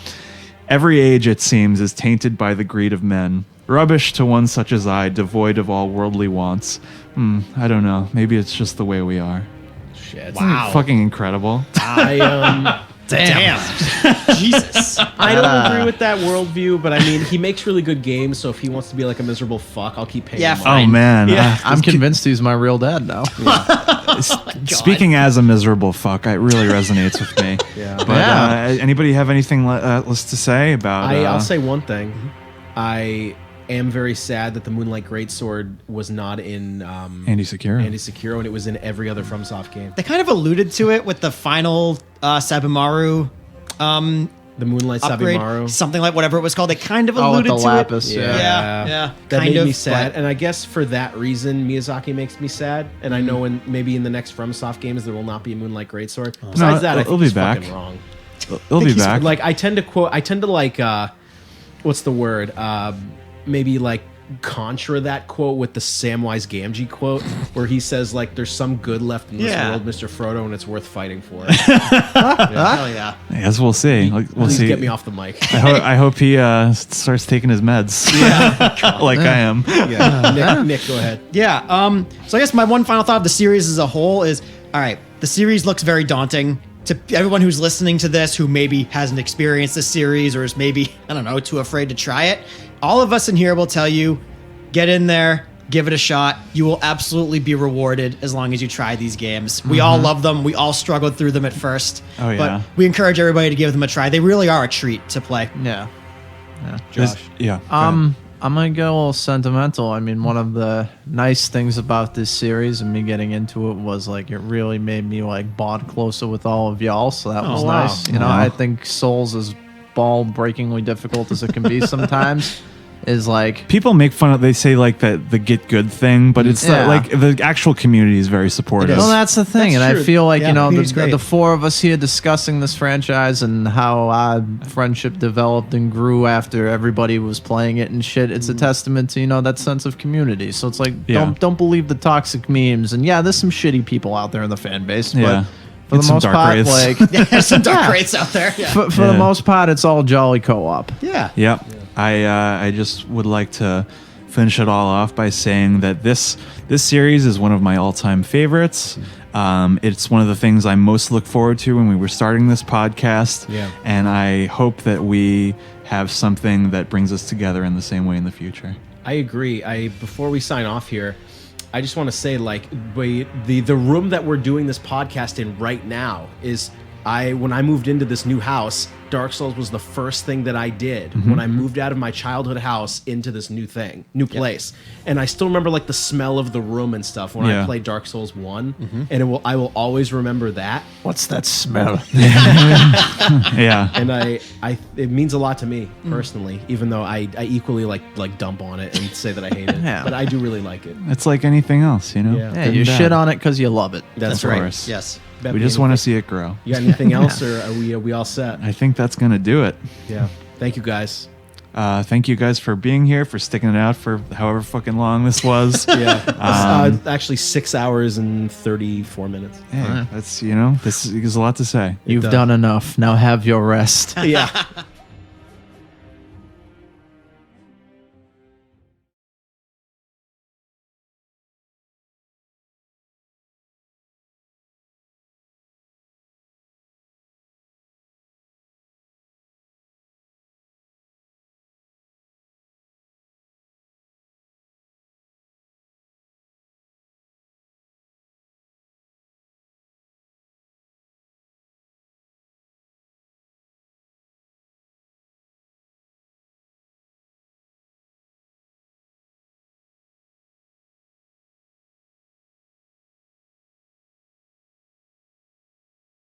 Every age, it seems, is tainted by the greed of men. Rubbish to one such as I, devoid of all worldly wants. I don't know. Maybe it's just the way we are. Shit. Wow. Fucking incredible. Damn. Jesus. I don't agree with that worldview, but I mean, he makes really good games, so if he wants to be like a miserable fuck, I'll keep paying Yeah, him. fine. Oh, man. Yeah. I'm convinced he's my real dad now. Speaking as a miserable fuck, it really resonates with me. Yeah. But anybody have anything else to say about... I'll say one thing. am very sad that the Moonlight Greatsword was not in Andy Sekiro. and it was in every other FromSoft game. They kind of alluded to it with the final Sabimaru The Moonlight upgrade, Sabimaru. something like whatever it was called. They kind of Oh, with alluded the to lapis, it. yeah. Yeah. That kind made of, me sad, but- and I guess for that reason, Miyazaki makes me sad. And I know maybe in the next FromSoft games there will not be a Moonlight Greatsword. Besides that, I think it'll be he's back. fucking wrong. It'll be back. Like I tend to like, what's the word? Maybe like contra that quote with the Samwise Gamgee quote, where he says like, "There's some good left in this Yeah. world, Mr. Frodo, and it's worth fighting for." Hell yeah. I guess we'll see. Like, we'll Please see. get me off the mic. I hope he starts taking his meds. Yeah, like I am. Yeah, Nick, go ahead. Yeah. So I guess my one final thought of the series as a whole is, all right, the series looks very daunting to everyone who's listening to this who maybe hasn't experienced this series or is maybe, I don't know, too afraid to try it. All of us in here will tell you, get in there, give it a shot. You will absolutely be rewarded as long as you try these games. We all love them. We all struggled through them at first. Oh, yeah. But we encourage everybody to give them a try. They really are a treat to play. Yeah. Josh. Yeah. I'm gonna go a little sentimental. I mean, one of the nice things about this series and me getting into it was like it really made me like bond closer with all of y'all. So that was wow. nice. You know, Wow. I think Souls, as ball breakingly difficult as it can be sometimes, is like People make fun of. They say like that the get good thing, but it's Yeah. like the actual community is very supportive. well, that's the thing, That's and true. I feel like Yeah, you know community's great. the four of us here discussing this franchise and how our friendship developed and grew after everybody was playing it and shit. It's a testament to that sense of community. So it's like Yeah. don't believe the toxic memes. And yeah, there's some shitty people out there in the fan base, Yeah. but for It's the some most dark part, wraiths. like Yeah, there's some dark Yeah. rates out there. Yeah. for Yeah. the most part, it's all jolly co-op. Yeah. Yep. I just would like to finish it all off by saying that this series is one of my all-time favorites. It's one of the things I most look forward to when we were starting this podcast. Yeah. And I hope that we have something that brings us together in the same way in the future. I agree. Before we sign off here, I just want to say like the room that we're doing this podcast in right now is when I moved into this new house, Dark Souls was the first thing that I did when I moved out of my childhood house into this new place. And I still remember like the smell of the room and stuff when I Yeah. played Dark Souls 1, and I will always remember that. What's that smell? Yeah. And it means a lot to me personally, even though I equally like dump on it and say that I hate it. Yeah. But I do really like it. It's like anything else, Yeah. Yeah, Good you and bad. shit on it because you love it. That's Of right. course. Yes. We just want to see it grow. You got anything else, or are we all set? I think that's going to do it. Yeah. Thank you, guys. Thank you guys for being here, for sticking it out for however fucking long this was. Yeah. Actually, 6 hours and 34 minutes. Hey, that's, this is a lot to say. You've done enough. Now have your rest. Yeah.